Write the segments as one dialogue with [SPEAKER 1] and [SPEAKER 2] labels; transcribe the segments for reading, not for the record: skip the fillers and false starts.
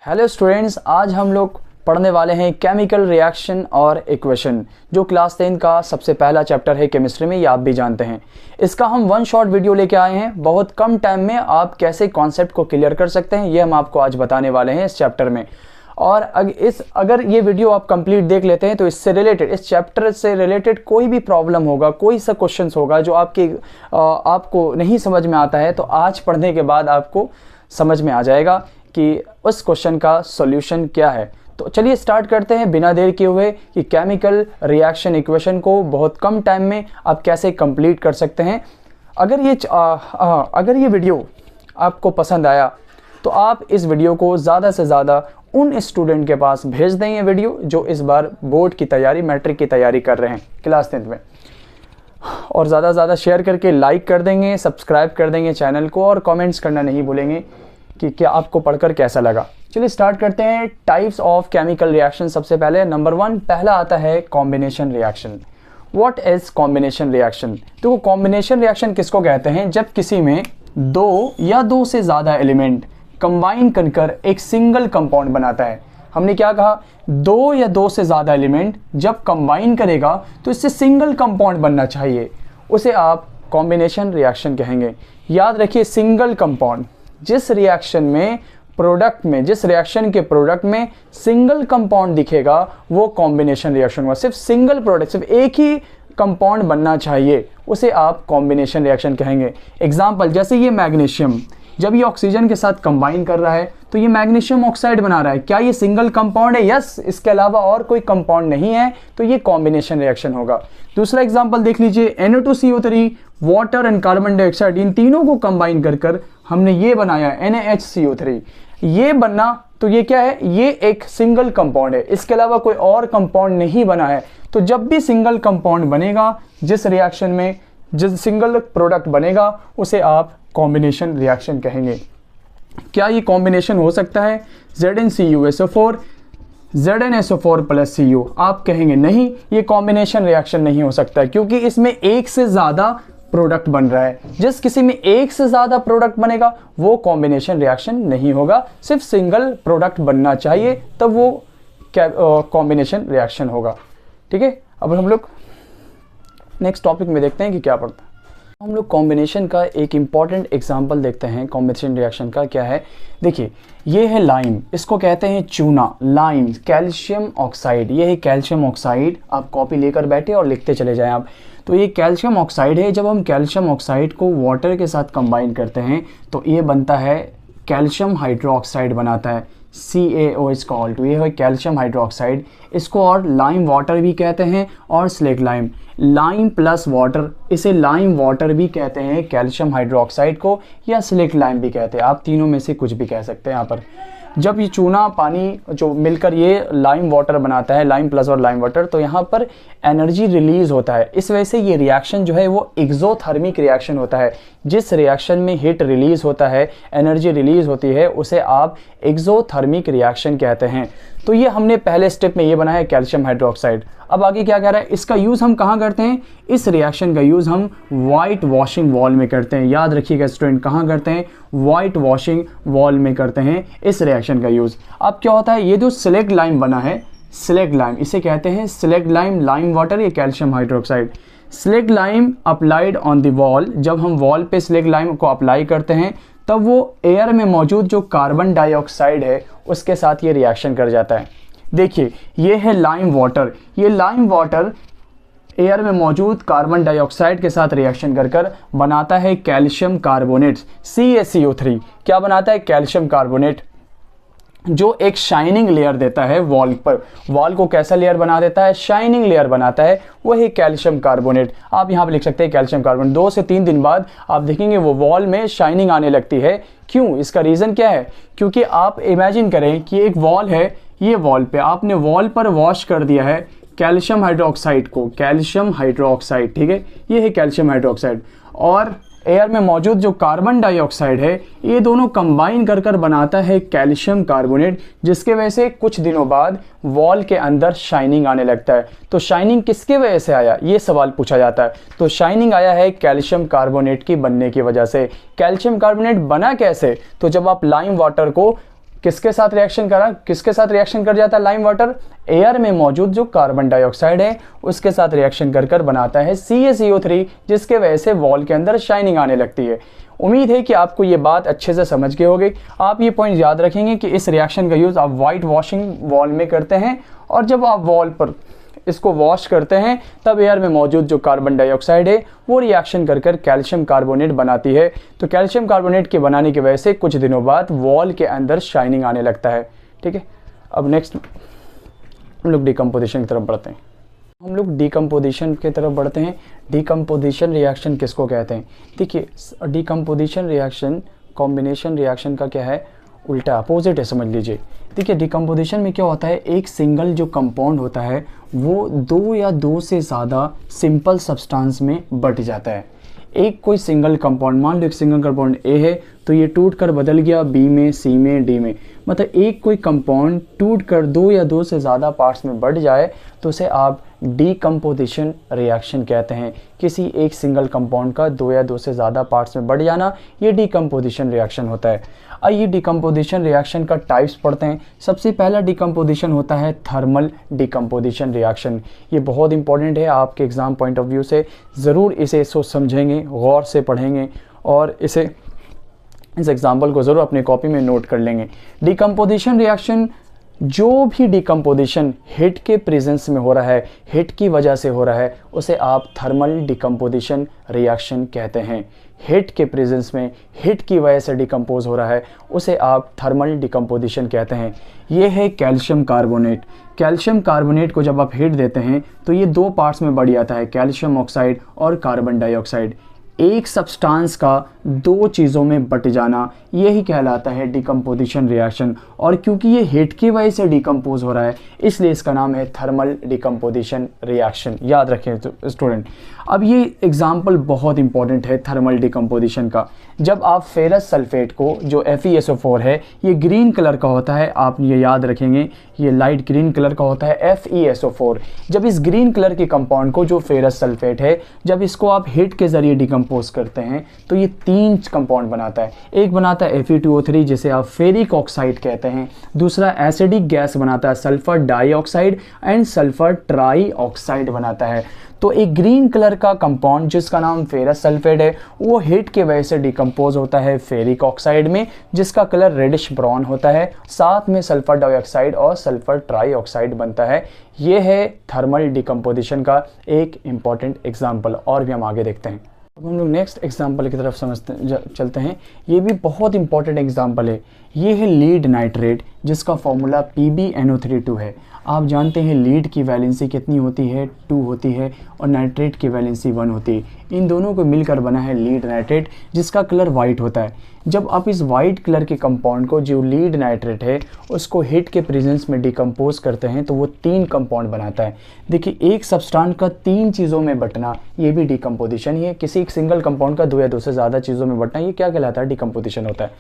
[SPEAKER 1] Hello students, आज हम लोग पढ़ने वाले हैं केमिकल रिएक्शन और इक्वेशन, जो क्लास 10 का सबसे पहला चैप्टर है केमिस्ट्री में। ये आप भी जानते हैं। इसका हम वन शॉट वीडियो लेके आए हैं। बहुत कम टाइम में आप कैसे कॉन्सेप्ट को क्लियर कर सकते हैं, ये हम आपको आज बताने वाले हैं इस चैप्टर में। और अगर ये वीडियो आप कंप्लीट देख लेते हैं तो इससे रिलेटेड, इस चैप्टर से रिलेटेड कोई भी प्रॉब्लम होगा, कोई सा क्वेश्चंस होगा जो आपको नहीं समझ में आता है, तो आज पढ़ने के बाद आपको समझ में आ जाएगा कि उस क्वेश्चन का सॉल्यूशन क्या है। तो चलिए स्टार्ट करते हैं बिना देर किए हुए कि केमिकल रिएक्शन इक्वेशन को बहुत कम टाइम में आप कैसे कंप्लीट कर सकते हैं। अगर ये वीडियो आपको पसंद आया तो आप इस वीडियो को ज़्यादा से ज़्यादा उन स्टूडेंट के पास भेज दें ये वीडियो जो इस बार बोर्ड की तैयारी, मैट्रिक की तैयारी कर रहे हैं क्लास 10 में। और ज़्यादा से ज़्यादा शेयर करके लाइक कर देंगे, सब्सक्राइब कर देंगे चैनल को, और कमेंट्स करना नहीं भूलेंगे कि क्या आपको पढ़कर कैसा लगा। चलिए स्टार्ट करते हैं। Types of chemical reaction. सबसे पहले नंबर 1 पहला आता है combination reaction. What is combination reaction? तो कॉम्बिनेशन रिएक्शन किसको कहते हैं? जब किसी में दो या दो से ज़्यादा एलिमेंट कंबाइन कर एक सिंगल कंपाउंड बनाता है। हमने क्या कहा? दो या दो से ज़्यादा एलिमेंट जब कंबाइन करेगा तो इससे सिंगल कंपाउंड बनना चाहिए, उसे आप कॉम्बिनेशन रिएक्शन कहेंगे। याद रखिए, सिंगल कंपाउंड, जिस रिएक्शन के प्रोडक्ट में सिंगल कंपाउंड दिखेगा वो कॉम्बिनेशन रिएक्शन हुआ। सिर्फ सिंगल प्रोडक्ट, सिर्फ एक ही कंपाउंड बनना चाहिए, उसे आप कॉम्बिनेशन रिएक्शन कहेंगे। एग्जांपल, जैसे ये मैग्नीशियम जब ये ऑक्सीजन के साथ कंबाइन कर रहा है तो ये मैग्नीशियम ऑक्साइड बना रहा है। क्या ये सिंगल कंपाउंड है? यस, इसके अलावा और कोई कंपाउंड नहीं है, तो ये कॉम्बिनेशन रिएक्शन होगा। दूसरा एग्जांपल देख लीजिए, NO2CO3, water and carbon dioxide, इन तीनों को कंबाइन कर हमने ये बनाया NaHCO3। ये बनना, तो ये क्या है? ये एक सिंगल कंपाउंड है, इसके अलावा कोई और कंपाउंड नहीं बना है। तो जब भी सिंगल कंपाउंड बनेगा, जिस रिएक्शन में जिस सिंगल प्रोडक्ट बनेगा, उसे आप कॉम्बिनेशन रिएक्शन कहेंगे। क्या ये कॉम्बिनेशन हो सकता है? ZnCuSO4 ZnSO4 plus Cu? आप कहेंगे नहीं, ये कॉम्बिनेशन रिएक्शन नहीं हो सकता, क्योंकि इसमें एक से ज़्यादा प्रोडक्ट बन रहा है। जिस किसी में एक से ज़्यादा प्रोडक्ट बनेगा वो कॉम्बिनेशन रिएक्शन नहीं होगा, सिर्फ सिंगल प्रोडक्ट बनना चाहिए, तब वो कॉम्बिनेशन रिएक्शन होगा। ठीक है, अब हम लोग नेक्स्ट टॉपिक में देखते हैं कि क्या पढ़ता है। हम लोग कॉम्बिनेशन का एक इम्पॉर्टेंट एग्जांपल देखते हैं कॉम्बिनेशन रिएक्शन का। क्या है? देखिए, ये है लाइम, इसको कहते हैं चूना। लाइम, कैल्शियम ऑक्साइड, ये है कैल्शियम ऑक्साइड। आप कॉपी लेकर बैठे और लिखते चले जाएं आप। तो ये कैल्शियम ऑक्साइड है। जब हम कैल्शियम ऑक्साइड को वाटर के साथ कंबाइन करते हैं तो ये बनता है कैल्शियम हाइड्रोक्साइड बनाता है, CaO2। ये है कैल्शियम हाइड्रोक्साइड। इसको और लाइम वाटर भी कहते हैं और slate lime. Lime plus water, इसे लाइम वाटर भी कहते हैं कैल्शियम हाइड्रोक्साइड को, या स्लेट लाइम भी कहते हैं। आप तीनों में से कुछ भी कह सकते हैं यहाँ पर। जब ये चूना पानी जो मिलकर ये लाइम वाटर बनाता है, लाइम प्लस और लाइम वाटर, तो यहाँ पर एनर्जी रिलीज होता है। इस वजह से ये रिएक्शन जो है वो एक्सोथर्मिक रिएक्शन होता है। जिस रिएक्शन में हीट रिलीज होता है, एनर्जी रिलीज होती है, उसे आप एक्सोथर्मिक रिएक्शन कहते हैं। तो ये हमने पहले स्टेप में ये बनाया कैल्शियम हाइड्रोक्साइड। अब आगे क्या कह रहा है? इसका यूज़ हम कहाँ करते हैं? इस रिएक्शन का यूज़ हम वाइट वॉशिंग वॉल में करते हैं। याद रखिएगा स्टूडेंट, कहाँ करते हैं? वाइट वॉशिंग वॉल में करते हैं इस रिएक्शन का यूज़। अब क्या होता है? ये जो स्लेट लाइम बना है, स्लेट लाइम, इसे कहते हैं स्लेट लाइम, लाइम वाटर, या calcium hydroxide. Slate lime applied on the wall, जब हम वॉल पे स्लेट लाइम को अप्लाई करते हैं तब वो एयर में मौजूद जो कार्बन डाइऑक्साइड है उसके साथ ये रिएक्शन कर जाता है। देखिए, ये है लाइम वाटर। ये लाइम वाटर एयर में मौजूद कार्बन डाइऑक्साइड के साथ रिएक्शन कर बनाता है कैल्शियम कार्बोनेट, CaCO3। क्या बनाता है? कैल्शियम कार्बोनेट, जो एक शाइनिंग लेयर देता है वॉल पर। वॉल को कैसा लेयर बना देता है? शाइनिंग लेयर बनाता है, वही कैल्शियम कार्बोनेट। आप यहाँ पे लिख सकते हैं कैल्शियम कार्बोनेट। 2 से 3 दिन बाद आप देखेंगे वो वॉल में शाइनिंग आने लगती है। क्यों? इसका रीज़न क्या है? क्योंकि आप इमेजिन करें कि एक वॉल है, ये वॉल पे आपने वॉल पर वॉश कर दिया है कैल्शियम हाइड्रोक्साइड को, कैल्शियम हाइड्रोक्साइड, ठीक है, ये है कैल्शियम हाइड्रोक्साइड, और एयर में मौजूद जो कार्बन डाइऑक्साइड है, ये दोनों कंबाइन कर बनाता है कैल्शियम कार्बोनेट, जिसके वजह से कुछ दिनों बाद वॉल के अंदर शाइनिंग आने लगता है। तो शाइनिंग किसके वजह से आया, ये सवाल पूछा जाता है। तो शाइनिंग आया है कैल्शियम कार्बोनेट की बनने की वजह से। कैल्शियम कार्बोनेट बना कैसे? तो जब आप लाइम वाटर को किसके साथ रिएक्शन करा, किसके साथ रिएक्शन कर जाता है लाइम वाटर, एयर में मौजूद जो कार्बन डाइऑक्साइड है उसके साथ रिएक्शन कर कर बनाता है CaCO3, जिसके वजह से वॉल के अंदर शाइनिंग आने लगती है। उम्मीद है कि आपको ये बात अच्छे से समझ गए होगी। आप ये पॉइंट याद रखेंगे कि इस रिएक्शन का यूज़ आप वाइट वॉशिंग वॉल में करते हैं, और जब आप वॉल पर इसको वॉश करते हैं तब एयर में मौजूद जो कार्बन डाइऑक्साइड है वो रिएक्शन कर कर कैल्शियम कार्बोनेट बनाती है। तो कैल्शियम कार्बोनेट के बनाने की वजह से कुछ दिनों बाद वॉल के अंदर शाइनिंग आने लगता है। ठीक है, अब नेक्स्ट हम लोग डिकम्पोजिशन की तरफ बढ़ते हैं। डिकम्पोजिशन रिएक्शन किसको कहते हैं? देखिए, डिकम्पोजिशन रिएक्शन कॉम्बिनेशन रिएक्शन का क्या है, उल्टा अपोजिट है, समझ लीजिए। देखिए, डिकम्पोजिशन में क्या होता है, एक सिंगल जो कंपाउंड होता है वो दो या दो से ज़्यादा सिंपल सब्सटेंस में बट जाता है। एक कोई सिंगल कंपाउंड, मान लो एक सिंगल कंपाउंड ए है तो ये टूट कर बदल गया बी में, सी में, डी में, मतलब एक कोई कंपाउंड टूट कर दो या दो से ज़्यादा पार्ट्स में बढ़ जाए तो उसे आप डिकम्पोजिशन रिएक्शन कहते हैं। किसी एक सिंगल कंपाउंड का दो या दो से ज़्यादा पार्ट्स में बढ़ जाना, ये डिकम्पोजिशन रिएक्शन होता है। आइए डिकम्पोजिशन रिएक्शन का टाइप्स पढ़ते हैं। सबसे पहला डिकम्पोजिशन होता है थर्मल डिकम्पोजिशन रिएक्शन। ये बहुत इंपॉर्टेंट है, आपके एग्ज़ाम पॉइंट ऑफ व्यू से ज़रूर इसे सोच समझेंगे, गौर से पढ़ेंगे और इस एग्जाम्पल को ज़रूर अपनी कॉपी में नोट कर लेंगे। डिकम्पोजिशन रिएक्शन, जो भी डिकम्पोजिशन हीट के प्रेजेंस में हो रहा है, हीट की वजह से हो रहा है, उसे आप थर्मल डिकम्पोजिशन रिएक्शन कहते हैं। हीट के प्रेजेंस में हीट की वजह से डिकम्पोज हो रहा है, उसे आप थर्मल डिकम्पोजिशन कहते हैं। ये है कैल्शियम कार्बोनेट। कैल्शियम कार्बोनेट को जब आप हीट देते हैं तो ये दो पार्ट्स में बढ़ जाता है, कैल्शियम ऑक्साइड और कार्बन डाइऑक्साइड। एक सब्सटेंस का दो चीज़ों में बट जाना, यही कहलाता है डिकम्पोजिशन रिएक्शन। और क्योंकि ये हीट की वजह से डिकम्पोज हो रहा है, इसलिए इसका नाम है थर्मल डिकम्पोजिशन रिएक्शन। याद रखें तो स्टूडेंट। अब ये एग्जाम्पल बहुत इंपॉर्टेंट है थर्मल डिकम्पोजिशन का। जब आप फेरस सल्फेट को, जो FeSO4 है, ये ग्रीन कलर का होता है, आप ये याद रखेंगे, ये लाइट ग्रीन कलर का होता है FeSO4। जब इस ग्रीन कलर के कंपाउंड को, जो फेरस सल्फेट है, जब इसको आप हीट के ज़रिए डिकम्पोज करते हैं तो ये तीन कंपाउंड बनाता है। एक बनाता है Fe2O3 जिसे आप फेरिक ऑक्साइड कहते हैं, दूसरा एसिडिक गैस बनाता है sulphur dioxide and sulphur try oxide बनाता है। तो एक ग्रीन कलर का कंपाउंड जिसका नाम फेरस सल्फेट है, वो हीट के वजह से डिकम्पोज होता है फेरिक ऑक्साइड में, जिसका कलर रेडिश ब्राउन होता है। साथ में सल्फर डाइऑक्साइड और सल्फर ट्राई ऑक्साइड बनता है। ये है थर्मल डिकम्पोजिशन का एक इम्पॉर्टेंट एग्जाम्पल। और भी हम आगे देखते हैं। अब हम लोग नेक्स्ट एग्जाम्पल की तरफ चलते हैं। ये भी बहुत इंपॉर्टेंट एग्जाम्पल है। ये है लीड नाइट्रेट, जिसका फॉर्मूला PbNO32 है। आप जानते हैं लीड की वैलेंसी कितनी होती है, 2 होती है, और नाइट्रेट की वैलेंसी 1 होती है। इन दोनों को मिलकर बना है लीड नाइट्रेट, जिसका कलर वाइट होता है। जब आप इस वाइट कलर के कंपाउंड को, जो लीड नाइट्रेट है, उसको हीट के प्रेजेंस में डिकम्पोज करते हैं तो वो 3 कंपाउंड बनाता है। देखिए, एक सब्सटेंस का 3 चीज़ों में बटना, ये भी डिकम्पोजिशन ही है। किसी एक सिंगल कंपाउंड का 2 या 2 से ज़्यादा चीज़ों में बटना, ये क्या कहलाता है, डिकम्पोजिशन होता है।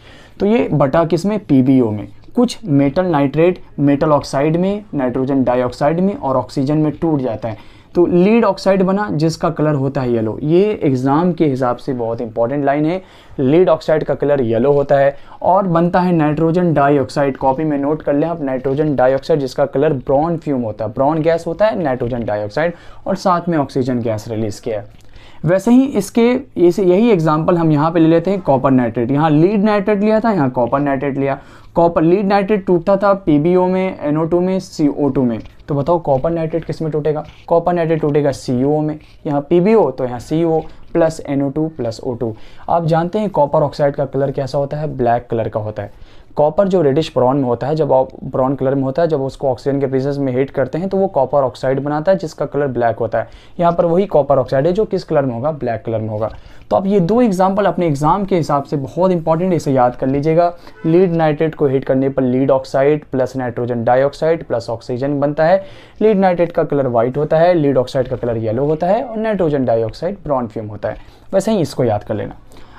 [SPEAKER 1] तो ये बटा किसमें, PbO में। कुछ मेटल नाइट्रेट मेटल ऑक्साइड में, नाइट्रोजन डाइऑक्साइड में और ऑक्सीजन में टूट जाता है, तो लीड ऑक्साइड बना, जिसका कलर होता है येलो। ये एग्जाम के हिसाब से बहुत इंपॉर्टेंट लाइन है। लीड ऑक्साइड का कलर येलो होता है और बनता है नाइट्रोजन डाइऑक्साइड। कॉपी में नोट कर लें आप, नाइट्रोजन डाइऑक्साइड, जिसका कलर ब्राउन फ्यूम होता है, ब्राउन गैस होता है नाइट्रोजन डाइऑक्साइड, और साथ में ऑक्सीजन गैस रिलीज किया है। वैसे ही इसके यही एग्जाम्पल हम यहाँ पे ले लेते हैं कॉपर नाइट्रेट। यहाँ लीड नाइट्रेट लिया था, यहाँ कॉपर नाइट्रेट लिया। कॉपर लीड नाइट्रेट टूटता था PbO में, NO2 में, CO2 में। तो बताओ कॉपर नाइट्रेट किस में टूटेगा? कॉपर नाइट्रेट टूटेगा CO में। यहाँ PbO तो यहाँ CO plus NO2 plus O2। आप जानते हैं कॉपर ऑक्साइड का कलर कैसा होता है, ब्लैक कलर का होता है। कॉपर जो रेडिश ब्राउन में होता है, जब आप ब्राउन कलर में होता है, जब उसको ऑक्सीजन के प्रेजेंस में हीट करते हैं तो वो कॉपर ऑक्साइड बनाता है, जिसका कलर ब्लैक होता है। यहाँ पर वही कॉपर ऑक्साइड है जो किस कलर में होगा, ब्लैक कलर में होगा। तो अब ये 2 एग्जाम्पल अपने एग्जाम के हिसाब से बहुत इंपॉर्टेंट, इसे याद कर लीजिएगा। लीड नाइट्रेट को हीट करने पर lead oxide plus nitrogen dioxide plus oxygen बनता है। लीड नाइट्रेट का कलर व्हाइट होता है, लीड ऑक्साइड का कलर येलो होता है और नाइट्रोजन डाइऑक्साइड ब्राउन फ्यूम होता है। वैसे ही इसको याद कर लेना।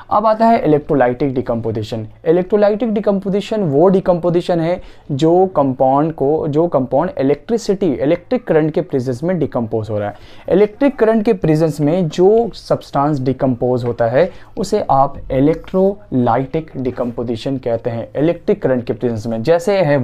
[SPEAKER 1] अब आता है इलेक्ट्रोलाइटिक डिकम्पोजिशन। इलेक्ट्रोलाइटिक डिकम्पोजिशन वो डिकम्पोजिशन है जो कंपाउंड इलेक्ट्रिक करंट के प्रेजेंस में डिकम्पोज हो रहा है। इलेक्ट्रिक करंट के प्रेजेंस में जो सब्सटेंस डिकम्पोज होता है उसे आप इलेक्ट्रोलाइटिक डिकम्पोजिशन कहते हैं, इलेक्ट्रिक करंट के प्रेजेंस में। जैसे है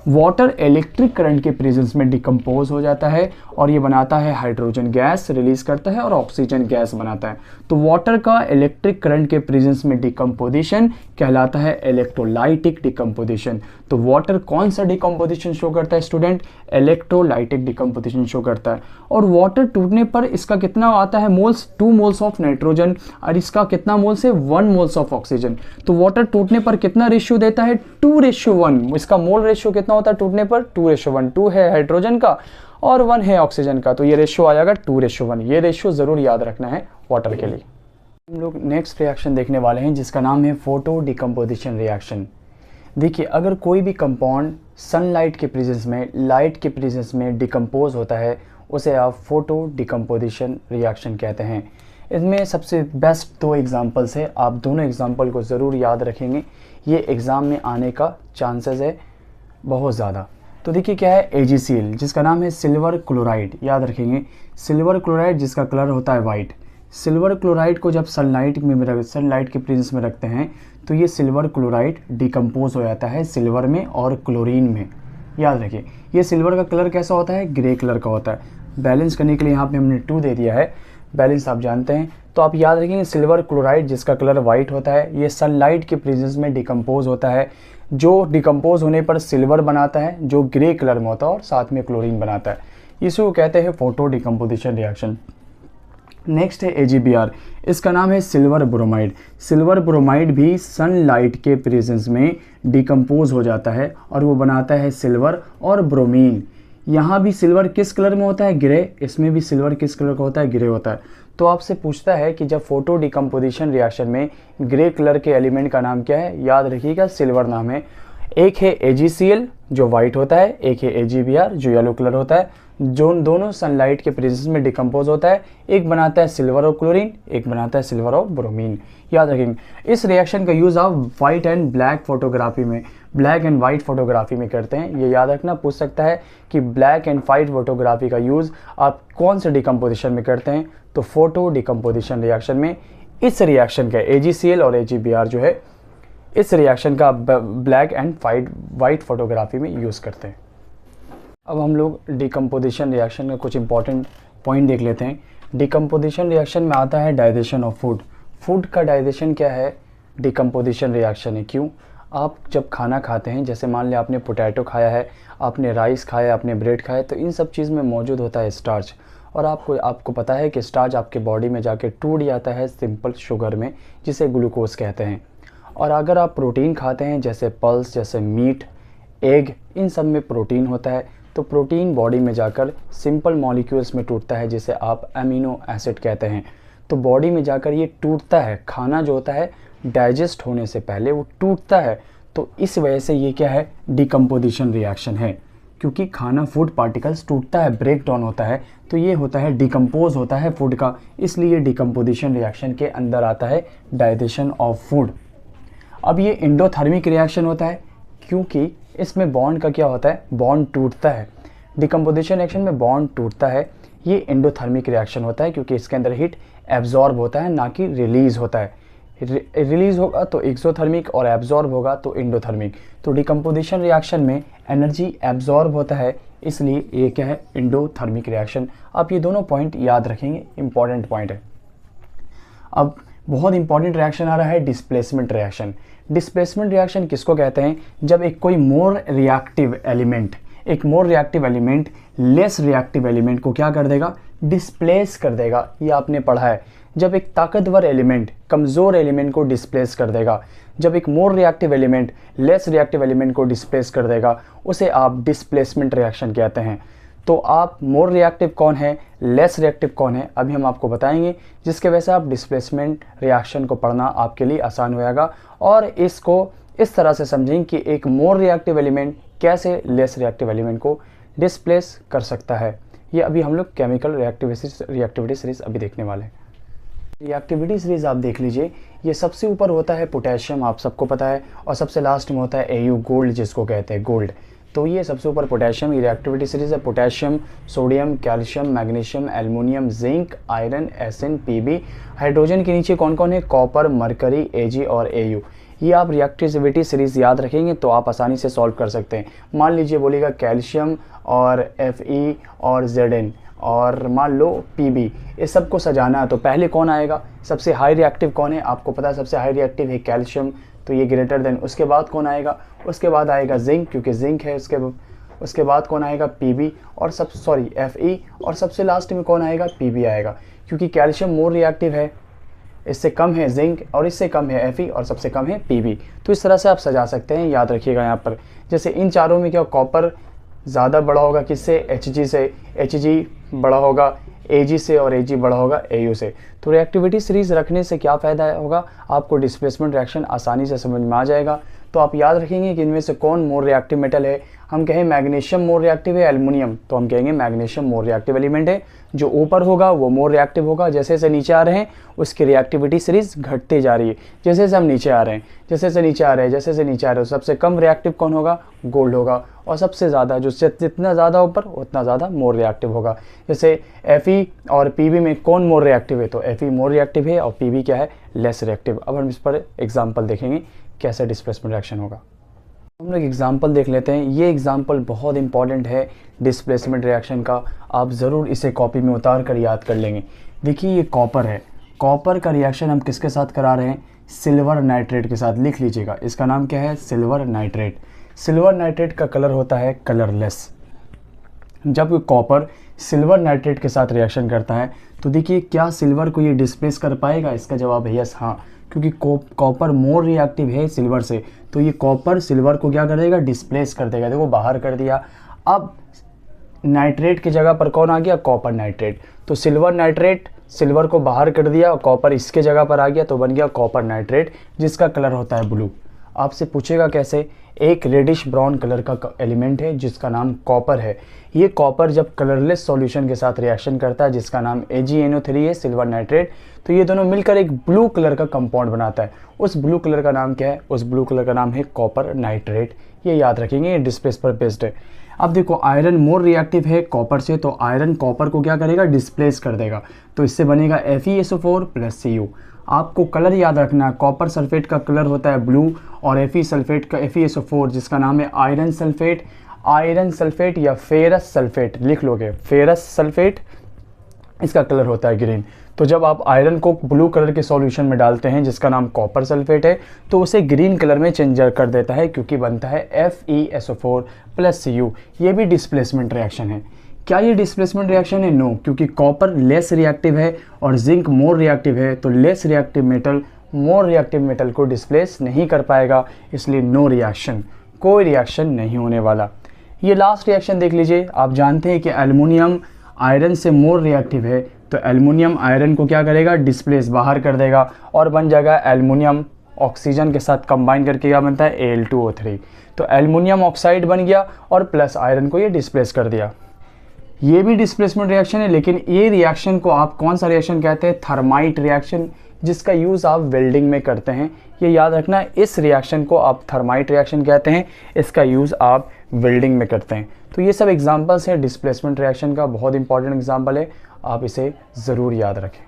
[SPEAKER 1] वाटर इलेक्ट्रिक करंट के प्रेजेंस में डिकम्पोज हो जाता है और ये बनाता है हाइड्रोजन गैस रिलीज करता है और ऑक्सीजन गैस बनाता है। तो वाटर का इलेक्ट्रिक करंट के प्रेजेंस में डिकम्पोजिशन कहलाता है इलेक्ट्रोलाइटिक डिकम्पोजिशन। तो वाटर कौन सा डिकम्पोजिशन शो करता है स्टूडेंट? इलेक्ट्रोलाइटिक डिकम्पोजिशन शो करता है। और वाटर टूटने पर इसका कितना आता है मोल्स? 2 मोल्स ऑफ नाइट्रोजन और इसका कितना मोल्स है? 1 मोल्स ऑफ ऑक्सीजन। तो वाटर टूटने पर कितना रेशियो देता है? 2:1। इसका मोल रेशियो कितना होता है टूटने पर? 2:1। 2 है हाइड्रोजन का और 1 है ऑक्सीजन का, तो ये रेशियो आ जाएगा 2:1। ये रेशियो ज़रूर याद रखना है वाटर के लिए। हम लोग नेक्स्ट रिएक्शन देखने वाले हैं जिसका नाम है फोटो डिकम्पोजिशन रिएक्शन। देखिए, अगर कोई भी कंपाउंड सनलाइट के प्रेजेंस में, लाइट के प्रेजेंस में डिकम्पोज होता है उसे आप फोटो डिकम्पोजिशन रिएक्शन कहते हैं। इसमें सबसे बेस्ट 2 एग्जांपल्स है, आप दोनों एग्जांपल को ज़रूर याद रखेंगे, ये एग्ज़ाम में आने का चांसेस है बहुत ज़्यादा। तो देखिए क्या है, AgCl जिसका नाम है सिल्वर क्लोराइड, याद रखेंगे सिल्वर क्लोराइड जिसका कलर होता है वाइट। सिल्वर क्लोराइड को जब सनलाइट के प्रेजेंस में रखते हैं तो ये सिल्वर क्लोराइड डिकम्पोज हो जाता है सिल्वर में और क्लोरीन में। याद रखिए, ये सिल्वर का कलर कैसा होता है? ग्रे कलर का होता है। बैलेंस करने के लिए यहाँ पे हमने 2 दे दिया है, बैलेंस आप जानते हैं। तो आप याद रखेंगे सिल्वर क्लोराइड जिसका कलर वाइट होता है, ये सनलाइट के प्रेजेंस में डिकम्पोज होता है। जो डिकम्पोज होने पर सिल्वर बनाता है जो ग्रे कलर में होता है और साथ में क्लोरीन बनाता है, इसको कहते हैं फोटो डिकम्पोजिशन रिएक्शन। नेक्स्ट है AgBr, इसका नाम है सिल्वर ब्रोमाइड। सिल्वर ब्रोमाइड भी सनलाइट के प्रेजेंस में डिकम्पोज हो जाता है और वो बनाता है सिल्वर और ब्रोमीन। यहाँ भी सिल्वर किस कलर में होता है? ग्रे। इसमें भी सिल्वर किस कलर का होता है? ग्रे होता है। तो आपसे पूछता है कि जब फोटो डिकम्पोजिशन रिएक्शन में ग्रे कलर के एलिमेंट का नाम क्या है? याद रखिएगा सिल्वर नाम है। एक है AgCl जो वाइट होता है, एक है AgBr जो येलो कलर होता है, जो दोनों सनलाइट के प्रेजेंस में डिकम्पोज होता है। एक बनाता है सिल्वर और क्लोरीन, एक बनाता है सिल्वर और ब्रोमीन। याद रखेंगे इस रिएक्शन का यूज़ आप वाइट एंड ब्लैक फोटोग्राफी में, ब्लैक एंड वाइट फोटोग्राफी में करते हैं। ये याद रखना पूछ सकता है कि ब्लैक एंड वाइट फोटोग्राफी का यूज़ आप कौन से डिकम्पोजिशन में करते हैं? तो फोटो डिकम्पोजिशन रिएक्शन में इस रिएक्शन का AgCl और AgBr जो है इस रिएक्शन का ब्लैक एंड वाइट फोटोग्राफी में यूज़ करते हैं। अब हम लोग डिकम्पोजिशन रिएक्शन का कुछ इंपॉर्टेंट पॉइंट देख लेते हैं। डिकम्पोजिशन रिएक्शन में आता है डाइजेशन ऑफ फूड। फूड का डाइजेशन क्या है? डिकम्पोजिशन रिएक्शन है। क्यों? आप जब खाना खाते हैं, जैसे मान लिया आपने पोटैटो खाया है, आपने राइस खाया, आपने ब्रेड खाया, तो इन सब चीज़ में मौजूद होता है स्टार्च। और आपको पता है कि स्टार्च आपके बॉडी में जाके टूट जाता है सिंपल शुगर में, जिसे ग्लूकोज कहते हैं। और अगर आप प्रोटीन खाते हैं जैसे पल्स, जैसे मीट, एग, इन सब में प्रोटीन होता है, तो प्रोटीन बॉडी में जाकर सिंपल मॉलिक्यूल्स में टूटता है जिसे आप अमीनो एसिड कहते हैं। तो बॉडी में जाकर ये टूटता है, खाना जो होता है डाइजेस्ट होने से पहले वो टूटता है। तो इस वजह से ये क्या है? डिकम्पोजिशन रिएक्शन है, क्योंकि खाना फूड पार्टिकल्स टूटता है, ब्रेक डाउन होता है, तो ये होता है डिकम्पोज होता है फूड का, इसलिए डिकम्पोजिशन रिएक्शन के अंदर आता है डाइजेशन ऑफ फूड। अब ये एंडोथर्मिक रिएक्शन होता है क्योंकि इसमें बॉन्ड का क्या होता है? बॉन्ड टूटता है। डिकम्पोजिशन रिएक्शन में बॉन्ड टूटता है। ये एंडोथर्मिक रिएक्शन होता है क्योंकि इसके अंदर हीट एब्जॉर्ब होता है, ना कि रिलीज होता है। रिलीज होगा तो एक्सोथर्मिक और एब्जॉर्ब होगा तो एंडोथर्मिक। तो डिकम्पोजिशन रिएक्शन में एनर्जी एब्जॉर्ब होता है, इसलिए ये क्या है? Endothermic reaction. आप ये दोनों पॉइंट याद रखेंगे, इंपॉर्टेंट पॉइंट है। अब बहुत इंपॉर्टेंट रिएक्शन आ रहा है डिस्प्लेसमेंट रिएक्शन। डिस्प्लेसमेंट रिएक्शन किसको कहते हैं? जब एक कोई more reactive element less reactive element को क्या कर देगा? डिस्प्लेस कर देगा। ये आपने पढ़ा है। जब एक ताकतवर एलिमेंट कमज़ोर एलिमेंट को डिस्प्लेस कर देगा, जब एक more reactive element less reactive element को डिस्प्लेस कर देगा, उसे आप डिस्प्लेसमेंट रिएक्शन कहते हैं। तो आप मोर रिएक्टिव कौन है, लेस रिएक्टिव कौन है, अभी हम आपको बताएंगे, जिसके वजह से आप डिस्प्लेसमेंट रिएक्शन को पढ़ना आपके लिए आसान हो जाएगा। और इसको इस तरह से समझें कि एक मोर रिएक्टिव एलिमेंट कैसे लेस रिएक्टिव एलिमेंट को डिस्प्लेस कर सकता है। ये अभी हम लोग केमिकल रिएक्टिविटी सीरीज अभी देखने वाले हैं। रिएक्टिविटी सीरीज आप देख लीजिए, ये सबसे ऊपर होता है पोटेशियम, आप सबको पता है, और सबसे लास्ट में होता है एयू, गोल्ड जिसको कहते हैं, गोल्ड। तो ये सबसे ऊपर पोटेशियम, ये रिएक्टिविटी सीरीज है। Potassium, sodium, calcium, magnesium, aluminium, zinc, iron, SN, PB. Hydrogen के नीचे कौन कौन है? कॉपर, मरकरी, एजी और एयू। ये आप रिएक्टिविटी सीरीज याद रखेंगे तो आप आसानी से सॉल्व कर सकते हैं। मान लीजिए बोलेगा कैल्शियम और Fe और Zn और मान लो Pb, इस सब को सजाना है तो पहले कौन आएगा? सबसे हाई रिएक्टिव कौन है? आपको पता है सबसे हाई रिएक्टिव है कैल्शियम, तो ये ग्रेटर देन। उसके बाद कौन आएगा? उसके बाद आएगा जिंक, क्योंकि जिंक है। उसके बाद कौन आएगा? Pb और Fe, और सबसे लास्ट में कौन आएगा? Pb आएगा, क्योंकि कैल्शियम मोर रिएक्टिव है, इससे कम है जिंक और इससे कम है Fe और सबसे कम है Pb। तो इस तरह से आप सजा सकते हैं, याद रखिएगा यहाँ पर। जैसे इन चारों में क्या, कॉपर ज़्यादा बड़ा होगा किससे? Hg से, Hg बड़ा होगा Ag से और Ag बड़ा होगा Au से। तो रिएक्टिविटी सीरीज रखने से क्या फ़ायदा होगा? आपको डिस्प्लेसमेंट रिएक्शन आसानी से समझ में आ जाएगा। तो आप याद रखेंगे कि इनमें से कौन मोर रिएक्टिव मेटल है। हम कहें मैग्नीशियम मोर रिएक्टिव है एल्युमिनियम, तो हम कहेंगे मैग्नीशियम मोर रिएक्टिव एलिमेंट है। जो ऊपर होगा वो मोर रिएक्टिव होगा, जैसे जैसे नीचे आ रहे हैं उसकी रिएक्टिविटी सीरीज घटती जा रही है। जैसे जैसे हम नीचे आ रहे हैं, जैसे जैसे नीचे आ रहे हैं, जैसे जैसे नीचे आ रहे हैं, सबसे कम रिएक्टिव कौन होगा? गोल्ड होगा, और सबसे ज़्यादा जितना ज़्यादा ऊपर उतना ज़्यादा मोर रिएक्टिव होगा। जैसे Fe और Pb में कौन मोर रिएक्टिव है? तो Fe मोर रिएक्टिव है और Pb क्या है? Less reactive. अब हम इस पर एग्जाम्पल देखेंगे कैसे डिस्प्लेसमेंट रिएक्शन होगा। हम लोग एग्जाम्पल देख लेते हैं। ये एग्जाम्पल बहुत इंपॉर्टेंट है डिस्प्लेसमेंट रिएक्शन का, आप ज़रूर इसे कॉपी में उतार कर याद कर लेंगे। देखिए ये कॉपर है, कॉपर का रिएक्शन हम किसके साथ करा रहे हैं? सिल्वर नाइट्रेट के साथ। लिख लीजिएगा, इसका नाम क्या है? Silver nitrate. सिल्वर नाइट्रेट का कलर होता है कलरलेस। जब कॉपर सिल्वर नाइट्रेट के साथ रिएक्शन करता है तो देखिए क्या सिल्वर को ये डिस्प्लेस कर पाएगा? इसका जवाब है यस, हाँ, क्योंकि कॉपर मोर रिएक्टिव है सिल्वर से, तो ये कॉपर सिल्वर को क्या कर देगा? डिस्प्लेस कर देगा। देखो बाहर कर दिया। अब नाइट्रेट की जगह पर कौन आ गया? Copper nitrate. तो सिल्वर नाइट्रेट सिल्वर को बाहर कर दिया और कॉपर इसके जगह पर आ गया, तो बन गया कॉपर नाइट्रेट, जिसका कलर होता है ब्लू। आपसे पूछेगा कैसे? एक रेडिश ब्राउन कलर का एलिमेंट है जिसका नाम कॉपर है। ये कॉपर जब कलरलेस सॉल्यूशन के साथ रिएक्शन करता है जिसका नाम AgNO3 है, सिल्वर नाइट्रेट, तो ये दोनों मिलकर एक ब्लू कलर का कंपाउंड बनाता है। उस ब्लू कलर का नाम क्या है? उस ब्लू कलर का नाम है कॉपर नाइट्रेट। ये याद रखेंगे, ये डिस्प्लेस पर बेस्ड है। अब देखो आयरन मोर रिएक्टिव है कॉपर से, तो आयरन कॉपर को क्या करेगा? डिस्प्लेस कर देगा, तो इससे बनेगा FeSO4 + Cu। आपको कलर याद रखना है, कॉपर सल्फेट का कलर होता है ब्लू और Fe सल्फेट का FeSO4 जिसका नाम है आयरन सल्फेट। आयरन सल्फेट या फेरस सल्फेट लिख लोगे, फेरस सल्फेट, इसका कलर होता है ग्रीन। तो जब आप आयरन को ब्लू कलर के सॉल्यूशन में डालते हैं जिसका नाम कॉपर सल्फेट है, तो उसे ग्रीन कलर में चेंज कर देता है, क्योंकि बनता है FeSO4 + Cu। ये भी डिस्प्लेसमेंट रिएक्शन है। क्या ये डिस्प्लेसमेंट रिएक्शन है? नो, क्योंकि कॉपर लेस रिएक्टिव है और जिंक मोर रिएक्टिव है, तो less reactive metal more reactive metal को डिस्प्लेस नहीं कर पाएगा, इसलिए नो रिएक्शन, कोई रिएक्शन नहीं होने वाला। ये लास्ट रिएक्शन देख लीजिए। आप जानते हैं कि एल्युमिनियम आयरन से मोर रिएक्टिव है, तो एल्युमिनियम आयरन को क्या करेगा? डिस्प्लेस बाहर कर देगा और बन जाएगा एल्युमिनियम ऑक्सीजन के साथ कंबाइन करके क्या बनता है? Al2O3। तो एल्युमिनियम ऑक्साइड बन गया और प्लस आयरन को ये डिस्प्लेस कर दिया। ये भी डिस्प्लेसमेंट रिएक्शन है, लेकिन ये रिएक्शन को आप कौन सा रिएक्शन कहते हैं? थर्माइट रिएक्शन, जिसका यूज़ आप वेल्डिंग में करते हैं। ये याद रखना, इस रिएक्शन को आप थर्माइट रिएक्शन कहते हैं, इसका यूज़ आप वेल्डिंग में करते हैं। तो ये सब एग्जांपल्स हैं डिस्प्लेसमेंट रिएक्शन का, बहुत इंपॉर्टेंट एग्जांपल है, आप इसे ज़रूर याद रखें।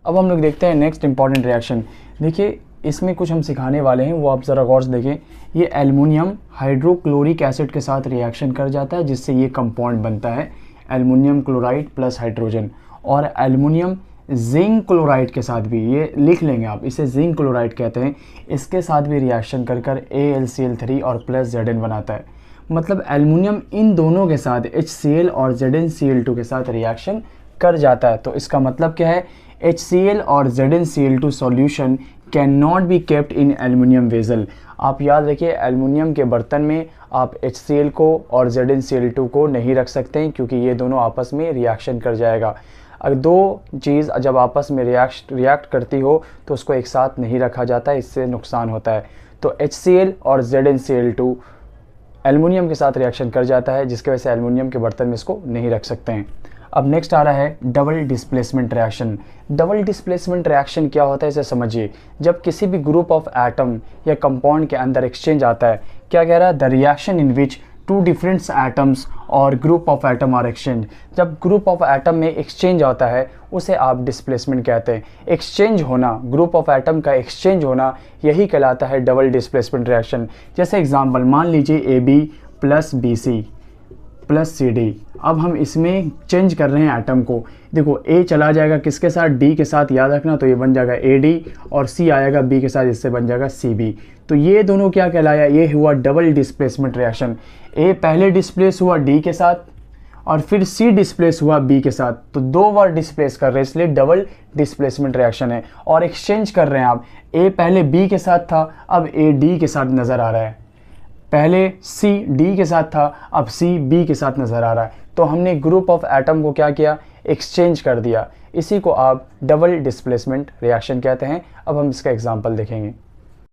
[SPEAKER 1] अब हम लोग देखते हैं नेक्स्ट इंपॉर्टेंट रिएक्शन। देखिए इसमें कुछ हम सिखाने वाले हैं, वो आप ज़रा गौर से देखें। ये एल्युमिनियम हाइड्रोक्लोरिक एसिड के साथ रिएक्शन कर जाता है, जिससे ये कंपाउंड बनता है एल्युमिनियम क्लोराइड + हाइड्रोजन। और एल्युमिनियम जिंक क्लोराइड के साथ भी, ये लिख लेंगे आप, इसे जिंक क्लोराइड कहते हैं, इसके साथ भी रिएक्शन कर AlCl3 और +Zn बनाता है। मतलब एल्युमिनियम इन दोनों के साथ HCl और ZnCl2 के साथ रिएक्शन कर जाता है। तो इसका मतलब क्या है? HCl और ZnCl2 solution can not be kept in aluminium vessel. आप याद रखिए, एल्युमिनियम के बर्तन में आप HCl को और ZnCl2 को नहीं रख सकते हैं, क्योंकि ये दोनों आपस में रिएक्शन कर जाएगा। अगर दो चीज़ जब आपस में रिएक्ट करती हो तो उसको एक साथ नहीं रखा जाता है, इससे नुकसान होता है। तो HCl और ZnCl2 एल्युमिनियम के साथ रिएक्शन कर जाता है, जिसकी वजह से एल्युमिनियम के बर्तन में इसको नहीं रख सकते हैं। अब नेक्स्ट आ रहा है double displacement reaction. Double displacement reaction क्या होता है इसे समझिए। जब किसी भी ग्रुप ऑफ एटम या कंपाउंड के अंदर एक्सचेंज आता है, क्या कह रहा है, the reaction in which two different atoms और group of atom are exchange. जब ग्रुप ऑफ एटम में एक्सचेंज होता है उसे आप डिस्प्लेसमेंट कहते हैं। एक्सचेंज होना, ग्रुप ऑफ एटम का एक्सचेंज होना, यही कहलाता है डबल डिस्प्लेसमेंट रिएक्शन। जैसे एग्जांपल मान लीजिए AB plus BC plus CD। अब हम इसमें चेंज कर रहे हैं एटम को। देखो A चला जाएगा किसके साथ, D के साथ, याद रखना, तो ये बन जाएगा AD, और C आएगा B के साथ, इससे बन जाएगा CB। तो ये दोनों क्या कहलाया, ये हुआ डबल डिस्प्लेसमेंट रिएक्शन। A पहले डिस्प्लेस हुआ D के साथ और फिर C डिस्प्लेस हुआ B के साथ, तो 2 बार डिस्प्लेस कर रहे हैं, इसलिए डबल डिस्प्लेसमेंट रिएक्शन है। और एक्सचेंज कर रहे हैं आप, A पहले B के साथ था, अब A D के साथ नज़र आ रहा है, पहले C D के साथ था, अब C B के साथ नज़र आ रहा है। तो हमने ग्रुप ऑफ एटम को क्या किया, एक्सचेंज कर दिया। इसी को आप डबल डिस्प्लेसमेंट रिएक्शन कहते हैं। अब हम इसका एग्जांपल देखेंगे।